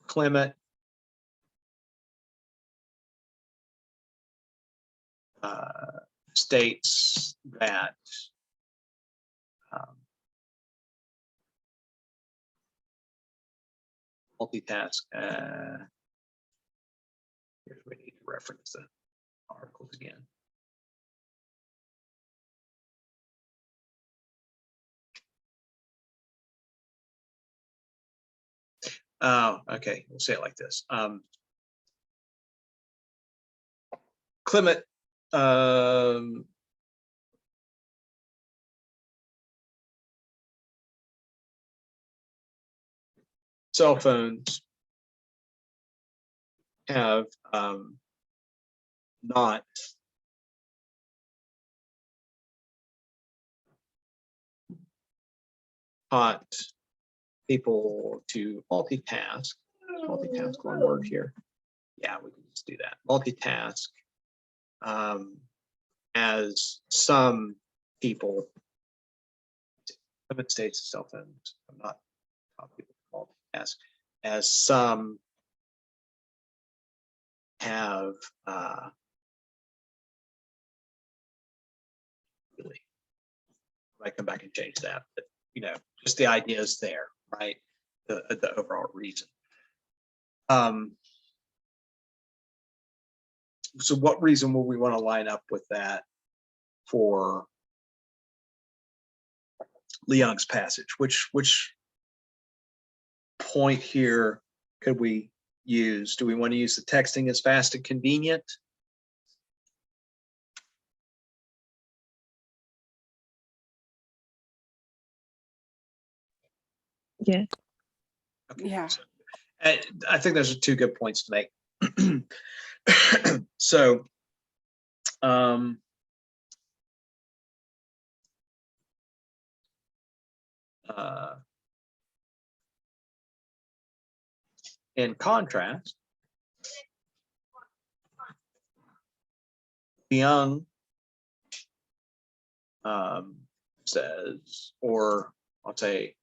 Clement states that multitask. Here's where we need to reference the articles again. Oh, okay. We'll say it like this. Clement cell phones have not taught people to multitask. Multitask, one word here. Yeah, we can just do that. Multitask, as some people, United States cell phones have not taught people to multitask, as some have really. I come back and change that, but you know, just the idea is there, right? The overall reason. So what reason will we want to line up with that for Leung's passage? Which point here could we use? Do we want to use the texting is fast and convenient? Yeah. Okay. Yeah. So, I think those are two good points to make. So, in contrast, Leung says, or I'll say,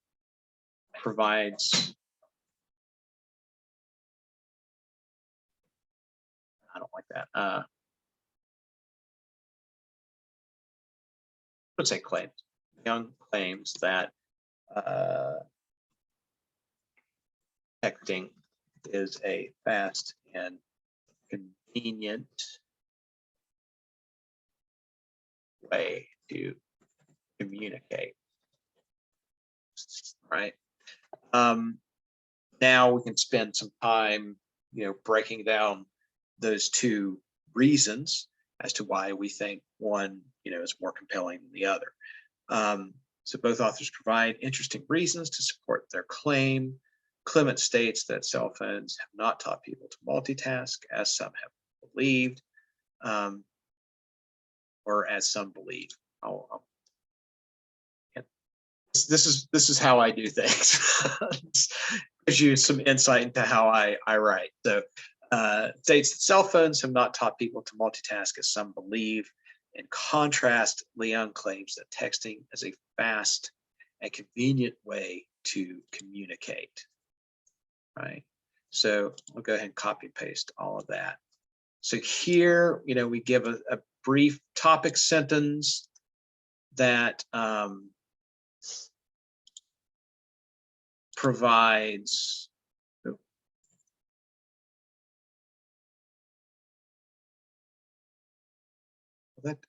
provides. I don't like that. Let's say claims. Leung claims that texting is a fast and convenient way to communicate. Right. Now we can spend some time, you know, breaking down those two reasons as to why we think one, you know, is more compelling than the other. So both authors provide interesting reasons to support their claim. Clement states that cell phones have not taught people to multitask, as some have believed, or as some believe. This is how I do things. Gives you some insight into how I write. So states that cell phones have not taught people to multitask, as some believe. In contrast, Leung claims that texting is a fast and convenient way to communicate. Right. So we'll go ahead and copy and paste all of that. So here, you know, we give a brief topic sentence that provides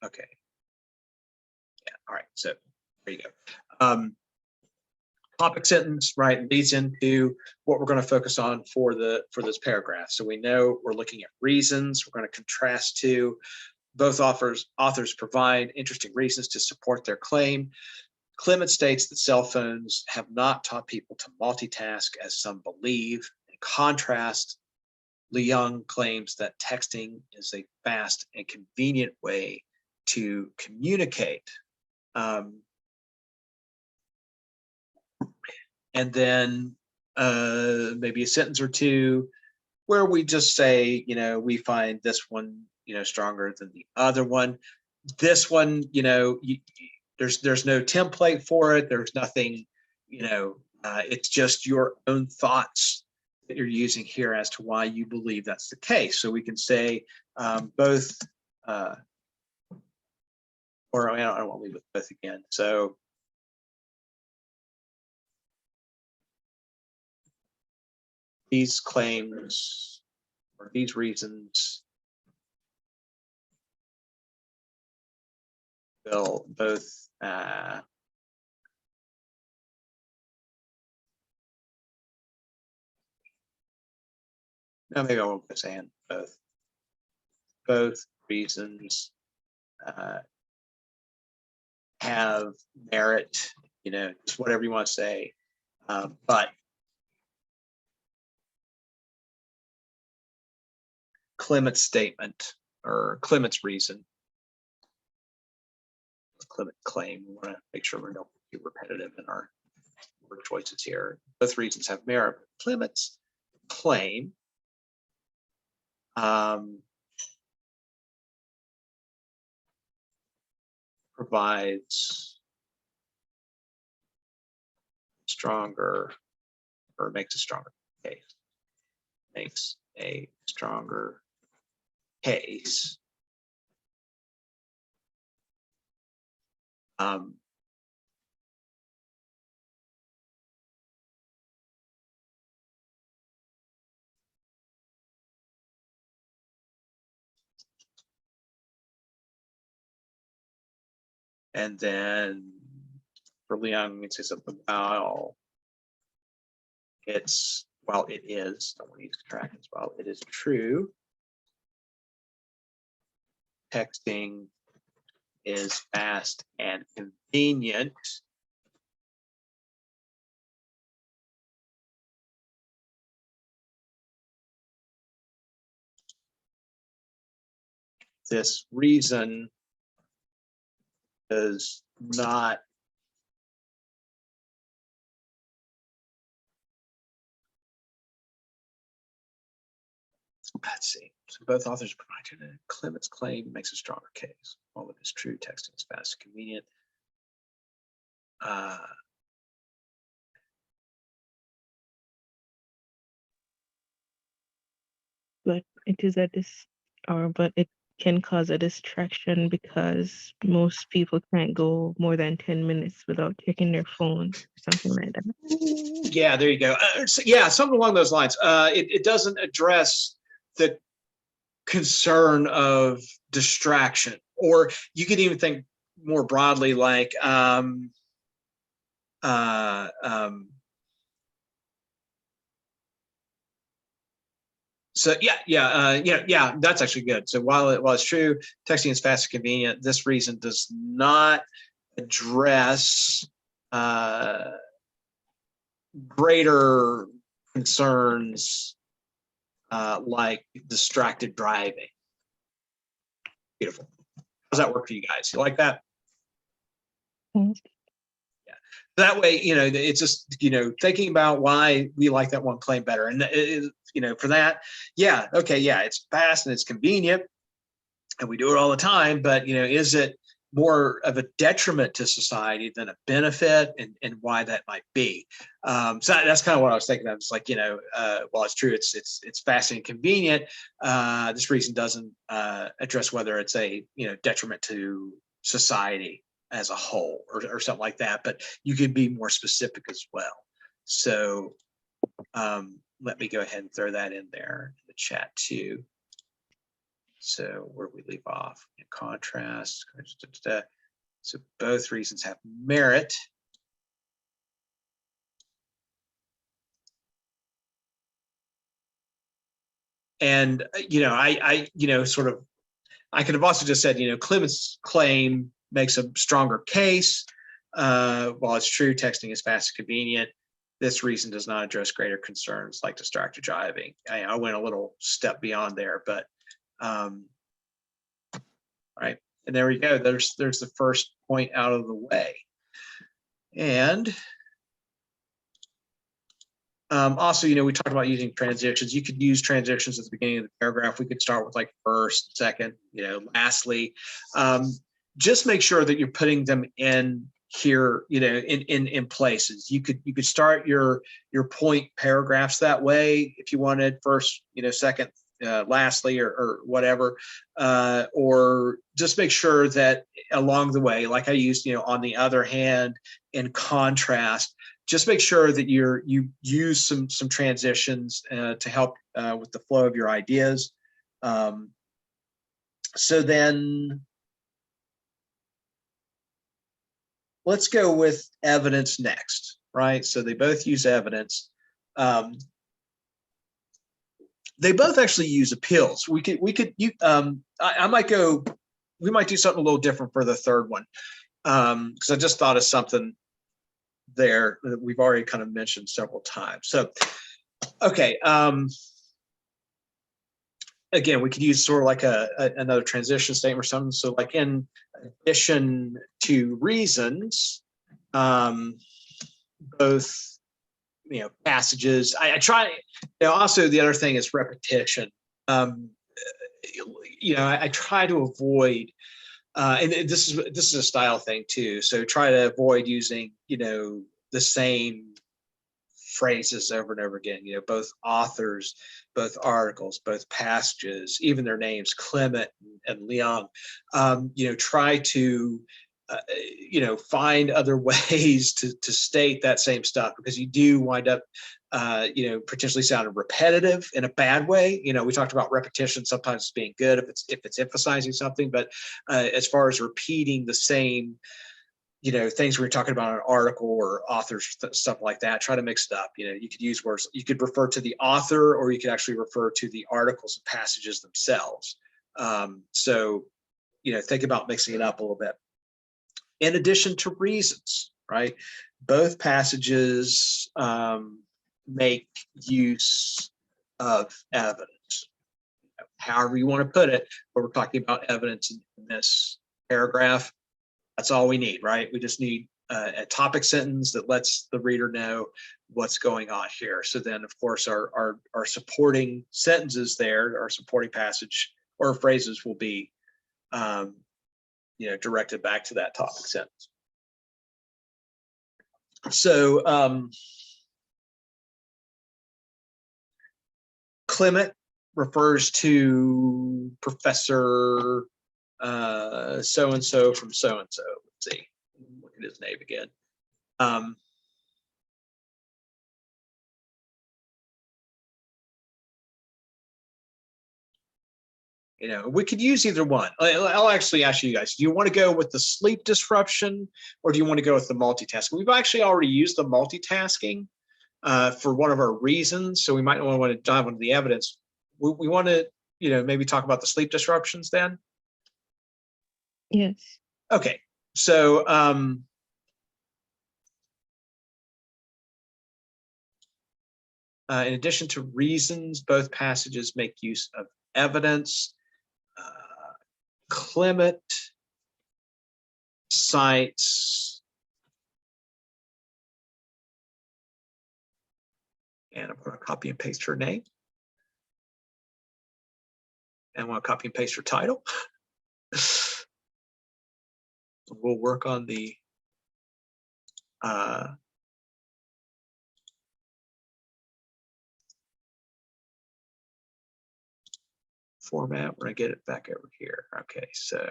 okay. Yeah, all right. So there you go. Topic sentence, right, leads into what we're going to focus on for this paragraph. So we know we're looking at reasons. We're going to contrast to both authors provide interesting reasons to support their claim. Clement states that cell phones have not taught people to multitask, as some believe. In contrast, Leung claims that texting is a fast and convenient way to communicate. And then maybe a sentence or two where we just say, we find this one, stronger than the other one. This one, there's no template for it. There's nothing, it's just your own thoughts that you're using here as to why you believe that's the case. So we can say both, or I don't want to leave with both again. So these claims or these reasons will both no, maybe I won't put saying both reasons have merit, just whatever you want to say, but Clement's statement or Clement's reason, Clement claim, we want to make sure we don't be repetitive in our word choices here. Both reasons have merit. Clement's claim provides stronger, or makes a stronger case. Makes a stronger case. And then for Leon, we can say something about it's, while it is, don't want to use contractions, while it is true, texting is fast and convenient. This reason does not let's see. So both authors provide Clement's claim makes a stronger case. While it is true, texting is fast and convenient. But it is but it can cause a distraction because most people can't go more than 10 minutes without checking their phone or something like that. Yeah, there you go. So yeah, something along those lines. It doesn't address the concern of distraction, or you could even think more broadly, like so yeah, that's actually good. So while it's true, texting is fast and convenient, this reason does not address greater concerns like distracted driving. Beautiful. How does that work for you guys? You like that? Mm-hmm. Yeah. That way, it's just, thinking about why we like that one claim better. And, for that, yeah, okay, yeah, it's fast and it's convenient and we do it all the time, but, is it more of a detriment to society than a benefit, and why that might be? So that's kind of what I was thinking. I was like, while it's true, it's fast and convenient. This reason doesn't address whether it's a detriment to society as a whole or something like that. But you could be more specific as well. So let me go ahead and throw that in there in the chat too. So where we leave off in contrast. So both reasons have merit. And I could have also just said, Clement's claim makes a stronger case. While it's true, texting is fast and convenient, this reason does not address greater concerns like distracted driving. I went a little step beyond there, but all right, and there we go. There's the first point out of the way. And Also, we talked about using transitions. You could use transitions at the beginning of the paragraph. We could start with like first, second, lastly. Just make sure that you're putting them in here, in places. You could start your point paragraphs that way if you wanted, first, second, lastly, or whatever, or just make sure that along the way, like I used, on the other hand, in contrast, just make sure that you use some transitions to help with the flow of your ideas. So then let's go with evidence next, right? So they both use evidence. They both actually use appeals. We might do something a little different for the third one, because I just thought of something there that we've already kind of mentioned several times. So, okay. Again, we could use sort of like another transition statement or something. So like in addition to reasons, both, passages, I try, also the other thing is repetition. I try to avoid, and this is a style thing too. So try to avoid using, the same phrases over and over again, both authors, both articles, both passages, even their names, Clement and Leon. Try to, find other ways to state that same stuff, because you do wind up, potentially sounding repetitive in a bad way. We talked about repetition sometimes being good if it's emphasizing something, but as far as repeating the same, things we were talking about in an article or authors, stuff like that, try to mix it up. You could use words, you could refer to the author, or you could actually refer to the articles and passages themselves. So, think about mixing it up a little bit. In addition to reasons, right? Both passages make use of evidence. However you want to put it, but we're talking about evidence in this paragraph. That's all we need, right? We just need a topic sentence that lets the reader know what's going on here. So then, of course, our supporting sentences there, our supporting passage or phrases will be, directed back to that topic sentence. So Clement refers to Professor so-and-so from so-and-so. Let's see, look at his name again. We could use either one. I'll actually ask you guys, do you want to go with the sleep disruption, or do you want to go with the multitasking? We've actually already used the multitasking for one of our reasons, so we might want to dive into the evidence. We want to, maybe talk about the sleep disruptions then? Yes. Okay, so in addition to reasons, both passages make use of evidence. Clement cites, and I'm going to copy and paste her name, and I'm going to copy and paste her title. We'll work on the format when I get it back over here. Okay, so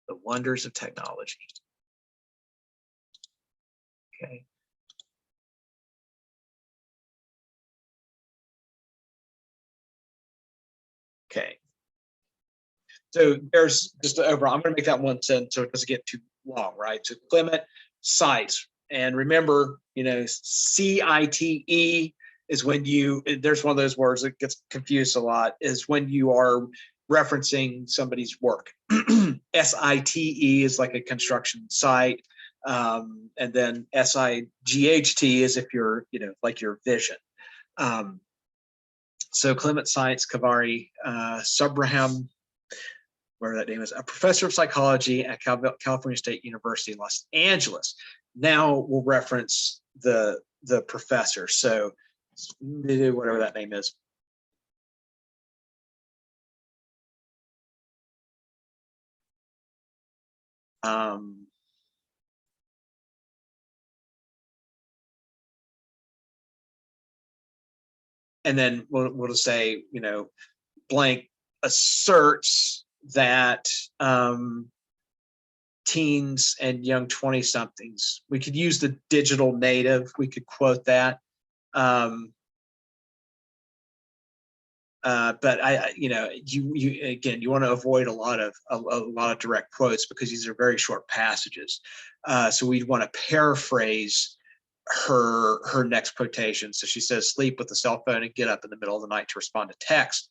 the wonders of technology. Okay. Okay. So there's just over, I'm going to make that one sentence so it doesn't get too long, right? So Clement cites, and remember, CITE is when there's one of those words that gets confused a lot, is when you are referencing somebody's work. SITE is like a construction site. And then SIGHT is if you're, like your vision. So Clement cites Kavari Subraham, where that name is, a professor of psychology at California State University in Los Angeles. now we'll reference the professor. So whatever that name is. And then we'll just say, you know, blank asserts that teens and young 20-somethings. We could use the digital native. We could quote that. But you know, you again, you want to avoid a lot of direct quotes because these are very short passages. So we'd want to paraphrase her next quotation. So she says, sleep with the cell phone and get up in the middle of the night to respond to text.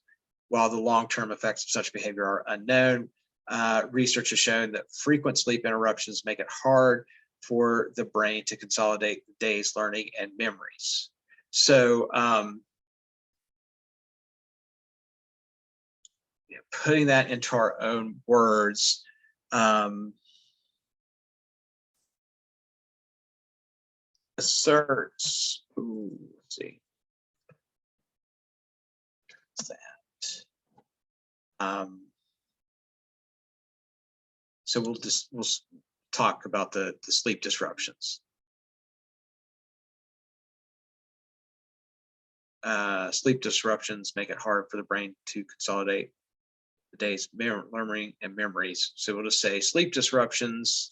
While the long-term effects of such behavior are unknown, research has shown that frequent sleep interruptions make it hard for the brain to consolidate the day's learning and memories. So putting that into our own words, asserts, let's see, what's that? So we'll talk about the sleep disruptions. Sleep disruptions make it hard for the brain to consolidate the day's learning and memories. So we'll just say sleep disruptions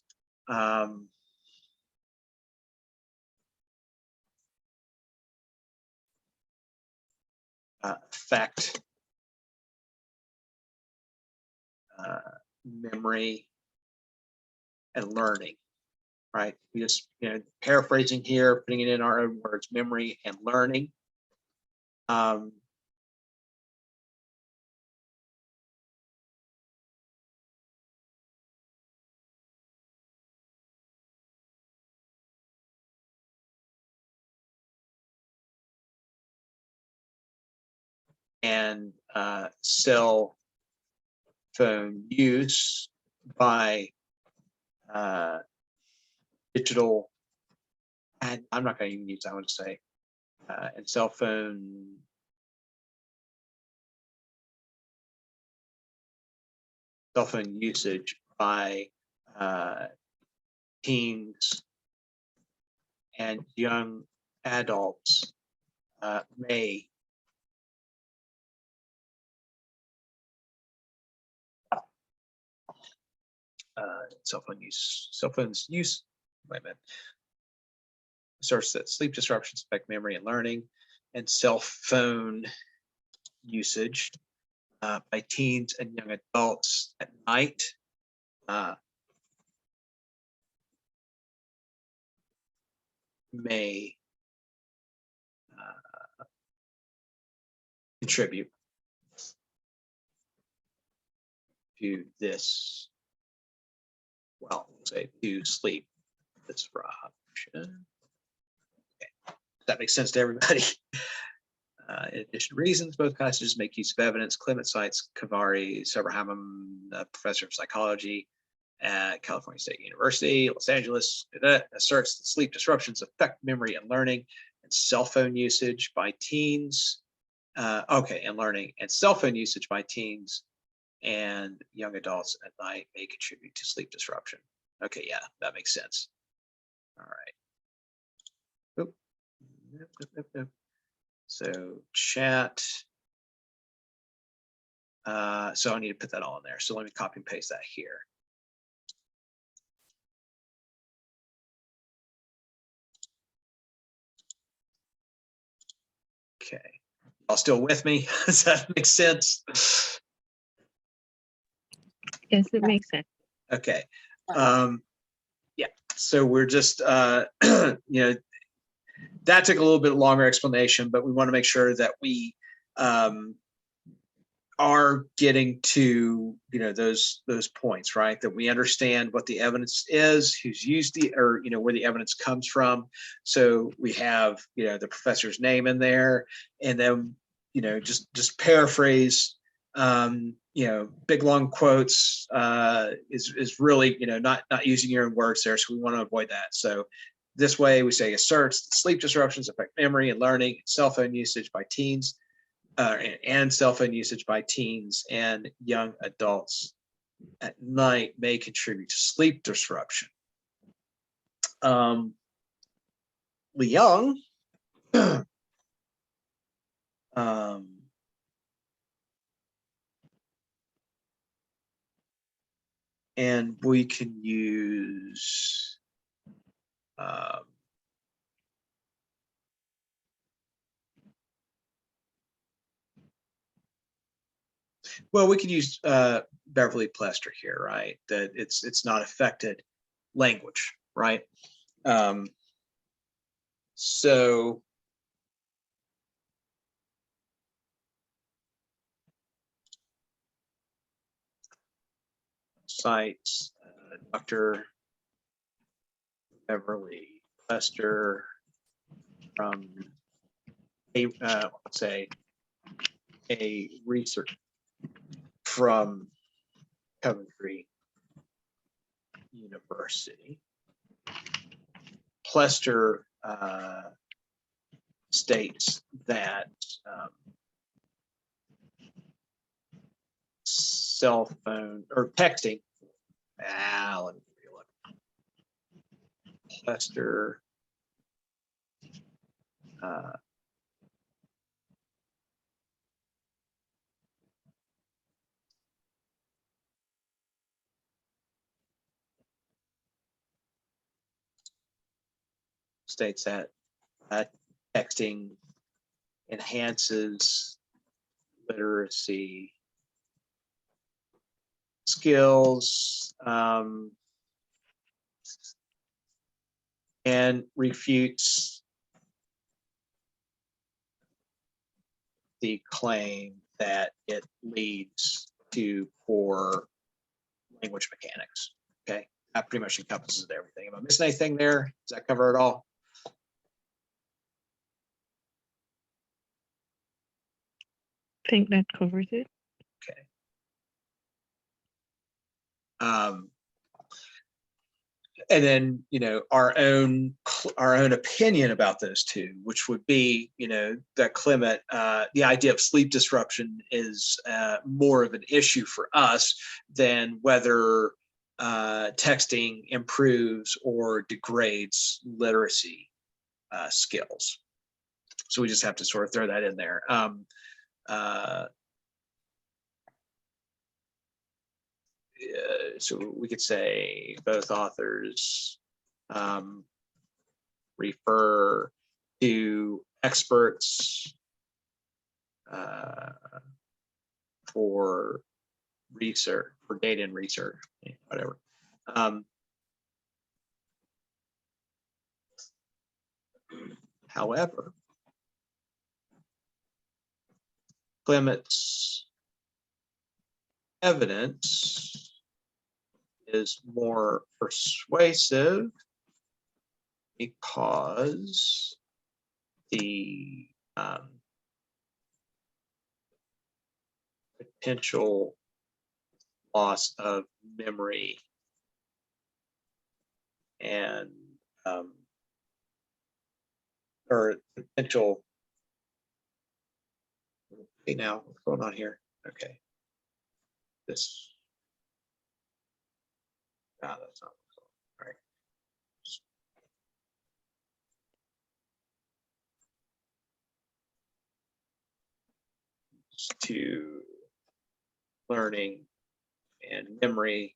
affect memory and learning, right? We just, you know, paraphrasing here, putting it in our own words, memory and learning. And cell phone use by digital, and I'm not going to even use, I want to say, and cell phone usage by teens and young adults may cell phones use, wait a minute, asserts that sleep disruptions affect memory and learning, and cell phone usage by teens and young adults at night may contribute to this, well, say to sleep disruption. Okay. That makes sense to everybody. In addition to reasons, both passages make use of evidence. Clement cites Kavari Sabrahamam, professor of psychology at California State University, Los Angeles, asserts that sleep disruptions affect memory and learning, and cell phone usage by teens. And learning and cell phone usage by teens and young adults at night may contribute to sleep disruption. Okay, yeah, that makes sense. All right. Oop. So chat. So I need to put that all in there. So let me copy and paste that here. Okay. Y'all still with me? Does that make sense? Yes, it makes sense. Okay. Yeah. So we're just, you know, that took a little bit longer explanation, but we want to make sure that we are getting to, you know, those points, right? That we understand what the evidence is, who's used the, or, you know, where the evidence comes from. So we have, you know, the professor's name in there, and then, you know, just paraphrase big long quotes is really, not using your own words there. So we want to avoid that. So this way we say asserts that sleep disruptions affect memory and learning, cell phone usage by teens, and cell phone usage by teens and young adults at night may contribute to sleep disruption. Leung, and we can use well, we could use Beverly Plester here, right? That it's not affected language, right? So cites Dr. Beverly Plester from say a research from Coventry University. Plester states that cell phone or texting. Let me look. Plester states that texting enhances literacy skills and refutes the claim that it leads to poor language mechanics. Okay, that pretty much encompasses everything. Am I missing anything there? Does that cover it all? I think that covers it. Okay. And then, our own opinion about those two, which would be, that Clement, the idea of sleep disruption is more of an issue for us than whether texting improves or degrades literacy skills. So we just have to sort of throw that in there. So we could say both authors refer to experts for research, for data and research, whatever. However, Clement's evidence is more persuasive because the potential loss of memory and or potential. Okay, now what's going on here? Okay, this. That's not all right. To learning and memory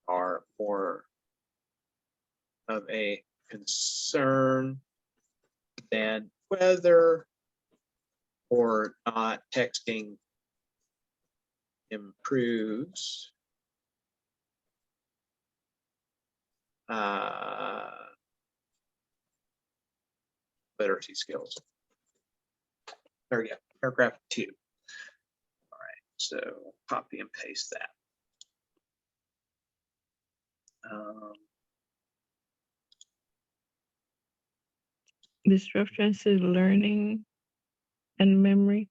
are more of a concern than whether or not texting improves literacy skills. There we go, paragraph 2. All right, so copy and paste that. Disruption to learning and memory.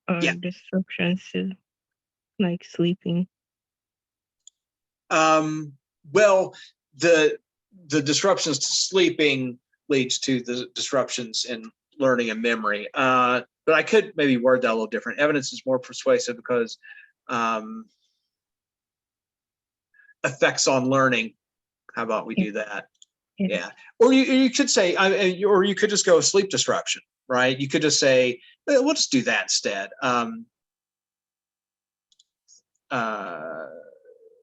or Yeah. disruptions to like sleeping? Well, the disruptions to sleeping leads to the disruptions in learning and memory. But I could maybe word that a little different. Evidence is more persuasive because effects on learning. How about we do that? Yeah. Or you could say, or you could just go sleep disruption, right? You could just say, we'll just do that instead.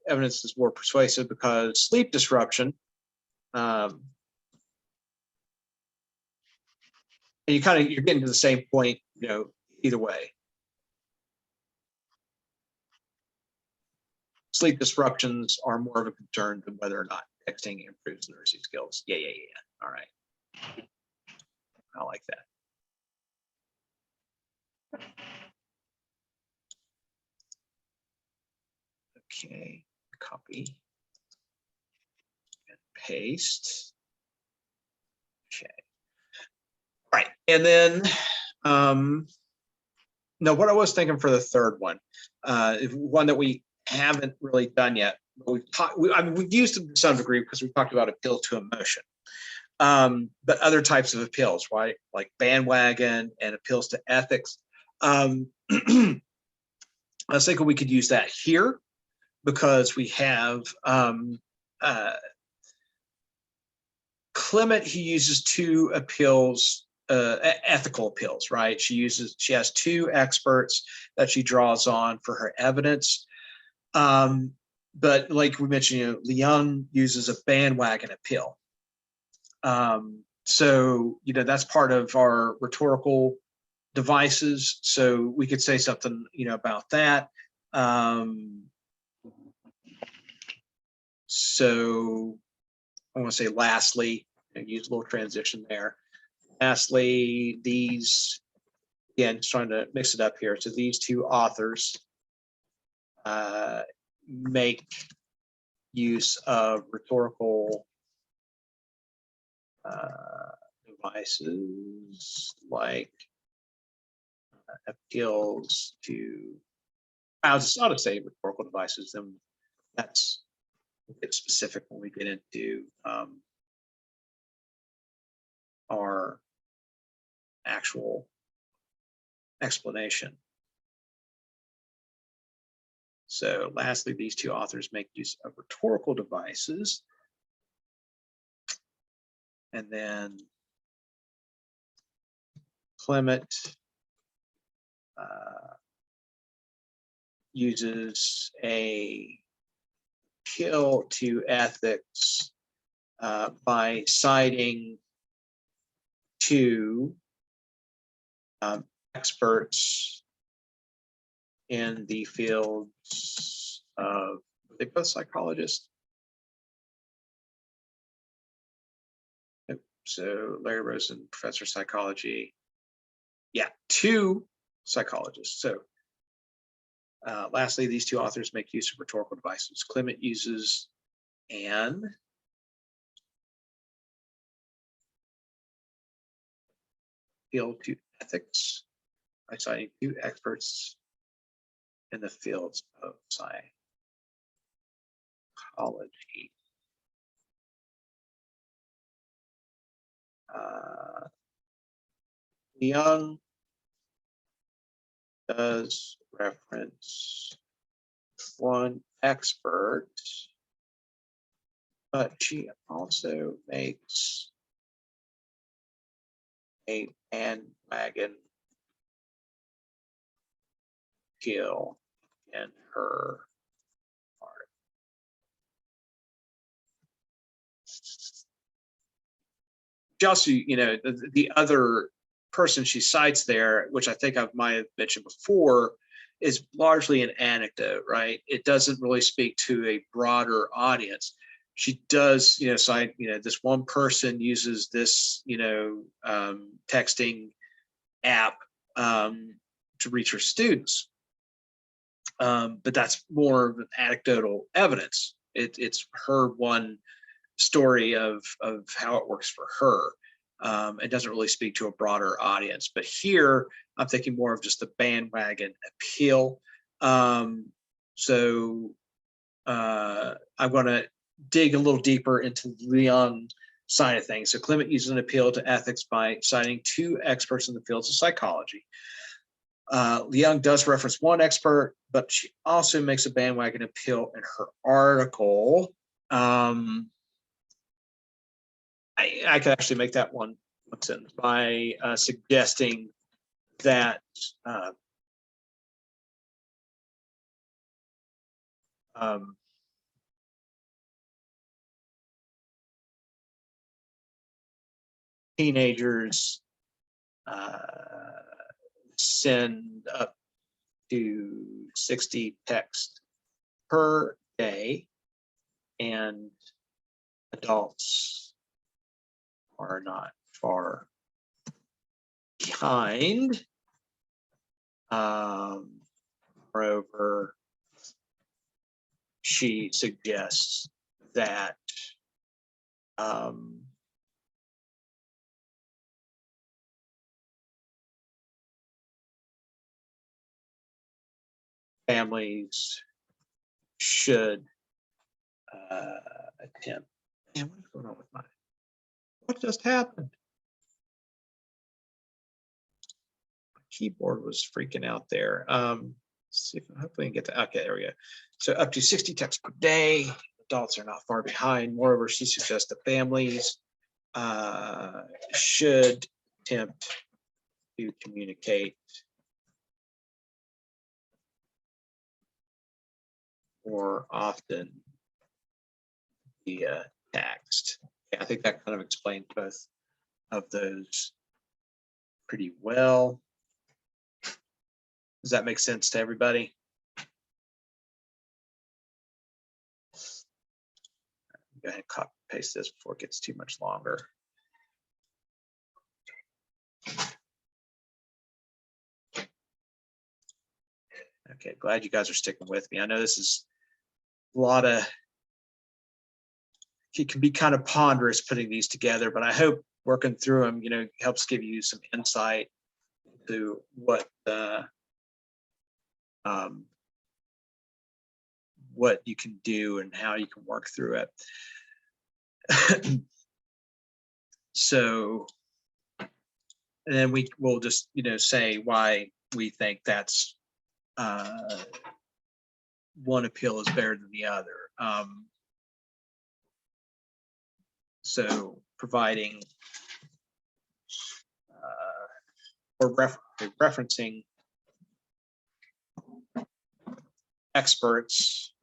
Evidence is more persuasive because sleep disruption, and you're getting to the same point, either way. Sleep disruptions are more of a concern than whether or not texting improves literacy skills. Yeah. All right. I like that. Okay, copy and paste. Okay. All right, and then no, what I was thinking for the third one, one that we haven't really done yet, but we've used it to some degree because we talked about appeal to emotion. But other types of appeals, right? Like bandwagon and appeals to ethics. I was thinking we could use that here because we have Clement, he uses two appeals, ethical appeals, right? She has two experts that she draws on for her evidence. But like we mentioned, Leung uses a bandwagon appeal. So, that's part of our rhetorical devices. So we could say something, about that. So I want to say lastly, use a little transition there. Lastly, these, again, just trying to mix it up here. So these two authors make use of rhetorical devices like appeals to, I'll just say rhetorical devices, then that's we'll get specific when we get into our actual explanation. So lastly, these two authors make use of rhetorical devices. And then Clement uses a appeal to ethics by citing two experts in the fields of, they both psychologists. So Larry Rosen, professor of psychology. Yeah, two psychologists. So lastly, these two authors make use of rhetorical devices. Clement uses an appeal to ethics by citing two experts in the fields of psychology. Leung does reference one expert, but she also makes a bandwagon appeal in her art. She also, the other person she cites there, which I think I might have mentioned before, is largely an anecdote, right? It doesn't really speak to a broader audience. She does, cite, this one person uses this, texting app to reach her students. But that's more of an anecdotal evidence. It's her one story of how it works for her. It doesn't really speak to a broader audience. But here, I'm thinking more of just the bandwagon appeal. So I'm going to dig a little deeper into Leon side of things. So Clement uses an appeal to ethics by citing 2 experts in the fields of psychology. Leon does reference 1 expert, but she also makes a bandwagon appeal in her article. I could actually make that one sentence by suggesting that teenagers send up to 60 texts per day, and adults are not far behind. Moreover, she suggests that families should attempt. Man, what is going on with mine? What just happened? My keyboard was freaking out there. Let's see if hopefully I can get to. Okay, there we go. So up to 60 texts per day. Adults are not far behind. Moreover, she suggests that families should attempt to communicate more often via text. Yeah, I think that kind of explains both of those pretty well. Does that make sense to everybody? Go ahead and copy and paste this before it gets too much longer. Okay, glad you guys are sticking with me. I know this is a lot of, it can be kind of ponderous putting these together, but I hope working through them, helps give you some insight to what you can do and how you can work through it. So, and then we will just, say why we think that's one appeal is better than the other. So providing or referencing experts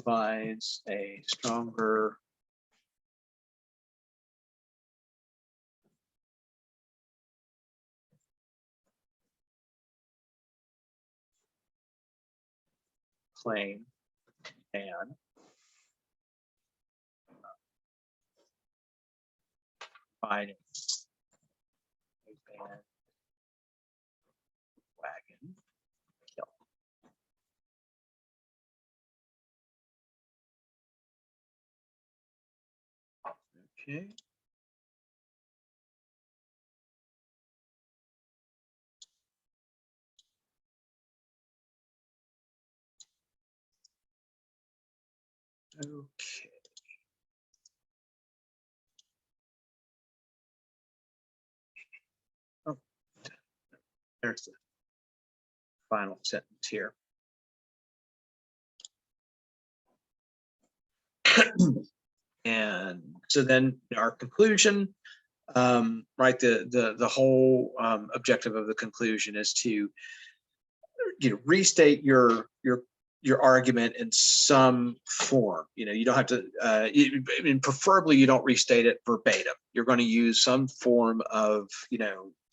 provides a stronger claim and providing a bandwagon kill. Okay. Okay. Oh, there's the final sentence here. And so then our conclusion, right? The whole objective of the conclusion is to restate your argument in some form. You don't have to. Preferably you don't restate it verbatim. You're going to use some form of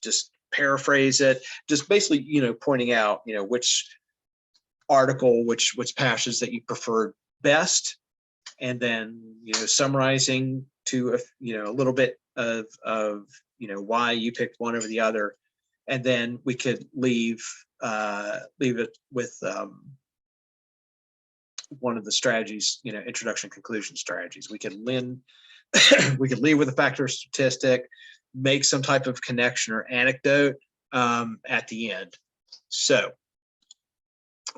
just paraphrase it. Just basically pointing out which article, which passages that you preferred best. And then summarizing to a little bit of why you picked one over the other, and then we could leave it with one of the strategies, introduction conclusion strategies. We can lead with a factor or statistic, make some type of connection or anecdote at the end. So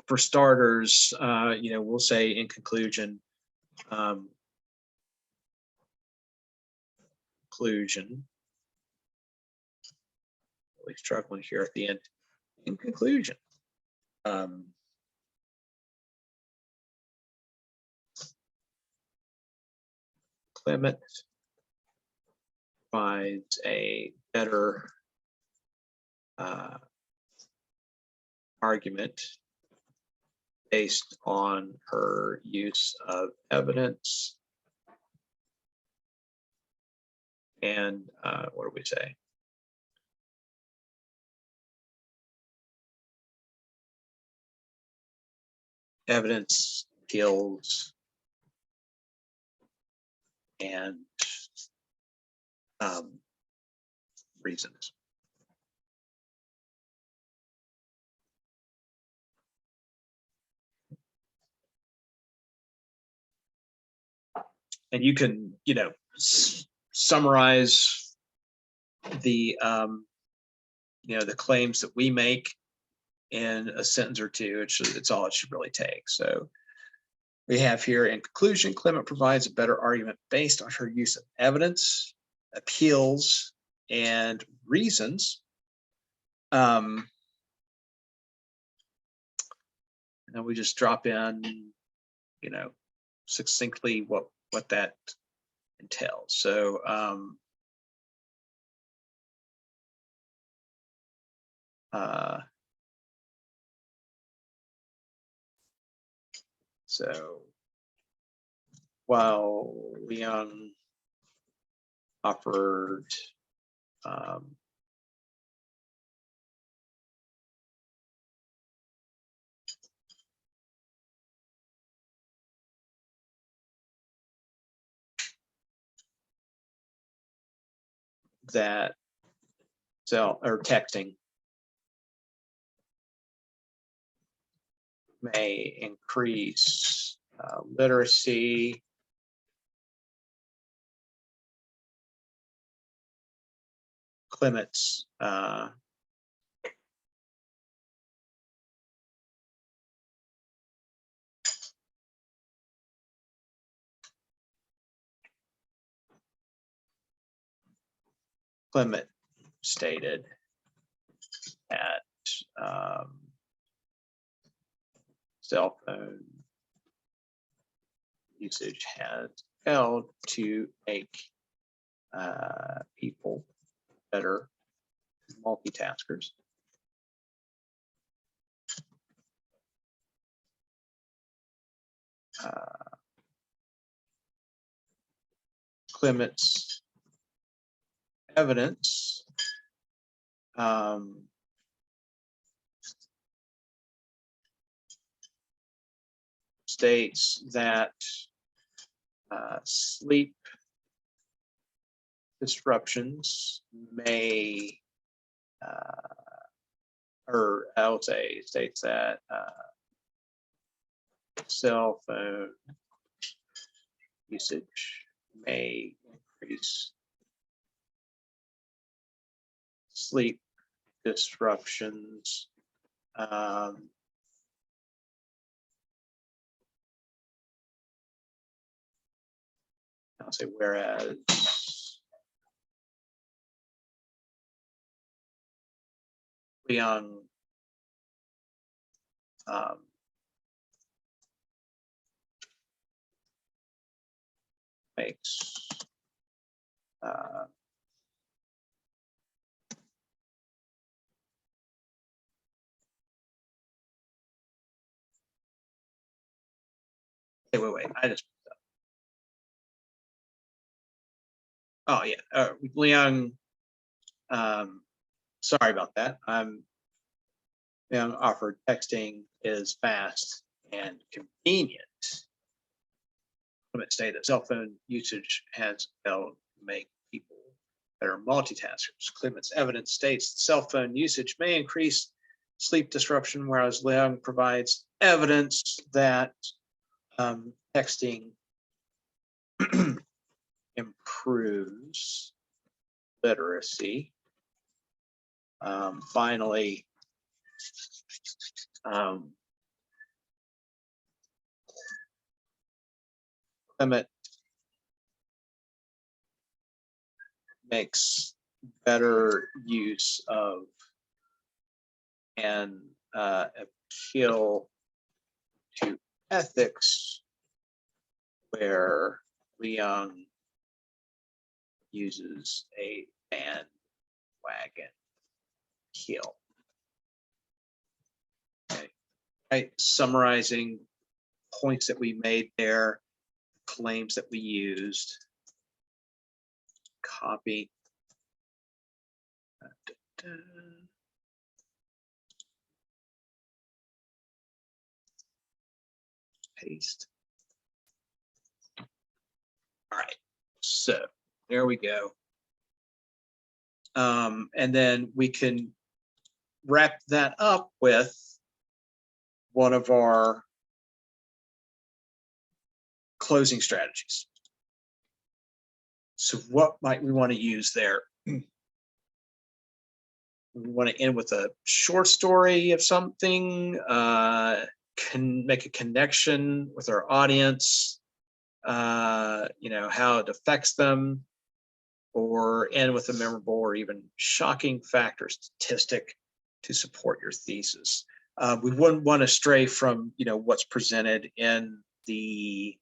for starters, we'll say in conclusion, really struggling here at the end. In conclusion, Clement provides a better argument based on her use of evidence and what do we say? Evidence, skills, and reasons. And you can, summarize the, the claims that we make in a sentence or two. It's all it should really take. So we have here, in conclusion, Clement provides a better argument based on her use of evidence, appeals, and reasons. And we just drop in, succinctly what that entails. So while Leon offered that texting may increase literacy, Clement's Clement stated that cell phone usage has failed to make people better multitaskers. Clement's evidence states that sleep disruptions may, or I would say states that cell phone usage may increase sleep disruptions. I'll say whereas Leon makes wait, I just Leon, sorry about that. Leon offered texting is fast and convenient. Clement stated that cell phone usage has failed to make people better multitaskers. Clement's evidence states that cell phone usage may increase sleep disruption, whereas Leon provides evidence that Texting improves literacy. Finally, Clement makes better use of and appeal to ethics, where Leon uses a bandwagon appeal. Okay. Right. Summarizing points that we made there, claims that we used. Copy. Paste. All right, so there we go. And then we can wrap that up with one of our closing strategies. So what might we want to use there? We want to end with a short story of something, can make a connection with our audience, you know, how it affects them, or end with a memorable or even shocking fact or statistic to support your thesis. We wouldn't want to stray from, you know, what's presented in the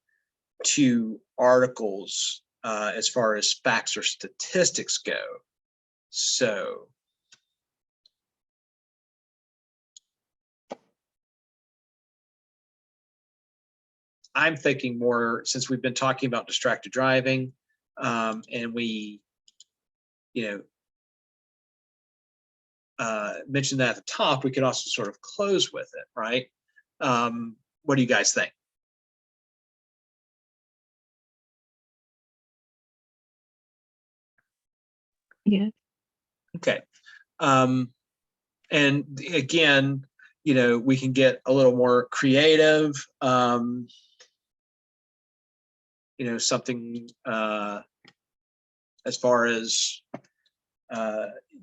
two articles as far as facts or statistics go. So I'm thinking more, since we've been talking about distracted driving, and we, you know, mentioned that at the top, we could also sort of close with it, right? What do you guys think? Yeah. Okay. And again, you know, we can get a little more creative. You know, something as far as,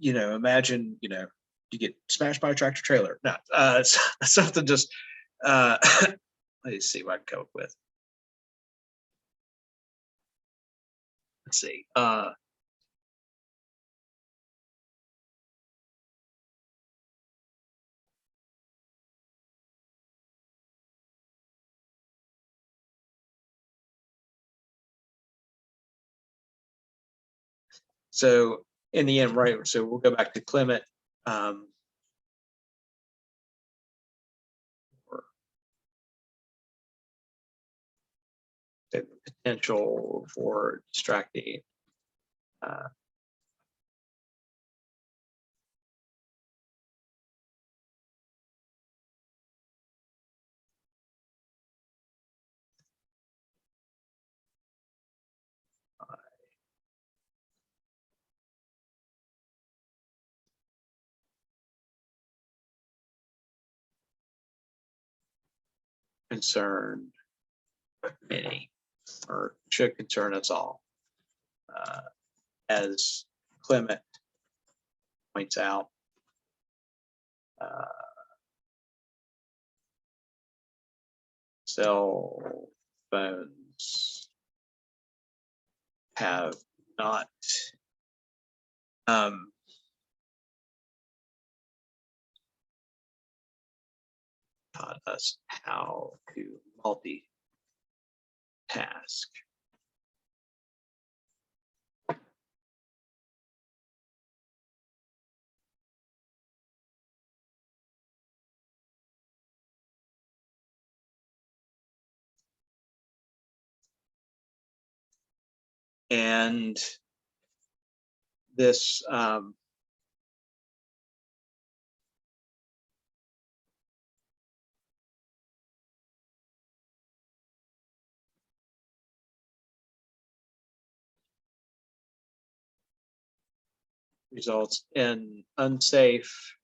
you know, imagine, you know, you get smashed by a tractor trailer. No, something just, let's see what I can come up with. Let's see. So in the end, right, so we'll go back to Clement. The potential for distracting concern many, or should concern us all. As Clement points out, cell phones have not taught us how to multitask. And this results in unsafe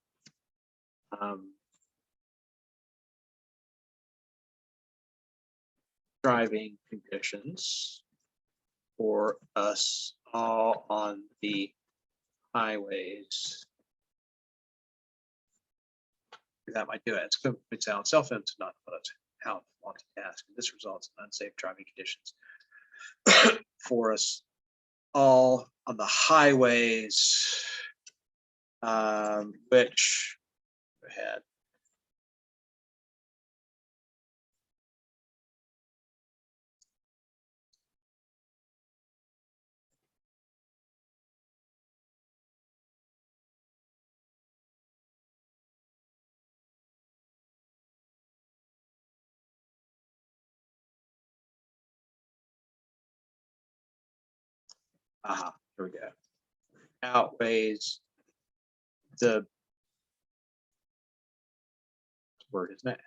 driving conditions for us all on the highways. That might do it. It's sound self-evident to not how want to task. This results in unsafe driving conditions for us all on the highways, which go ahead. Here we go. Outweighs the word, isn't it?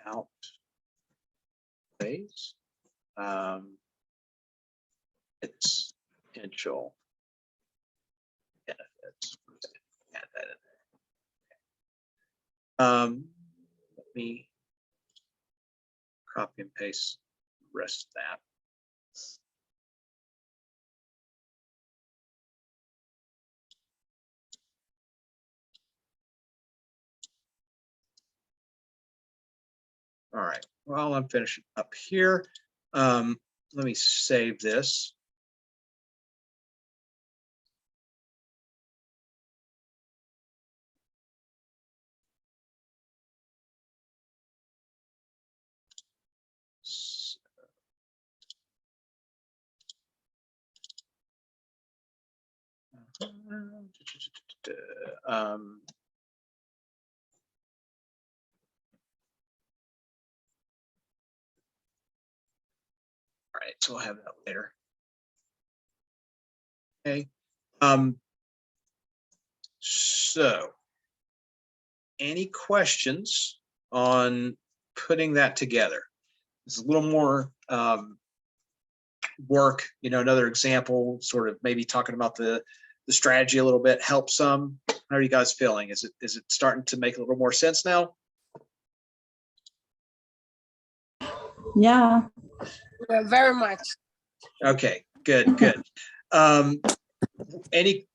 Outweighs its potential benefits. Add that in there. Let me copy and paste the rest of that. All right, well, I'm finishing up here. Let me save this. All right, so we'll have that later. Okay. So any questions on putting that together? It's a little more work, another example, sort of maybe talking about the strategy a little bit, help some. How are you guys feeling? Is it starting to make a little more sense now? Yeah. Yeah, very much. Okay, good. Any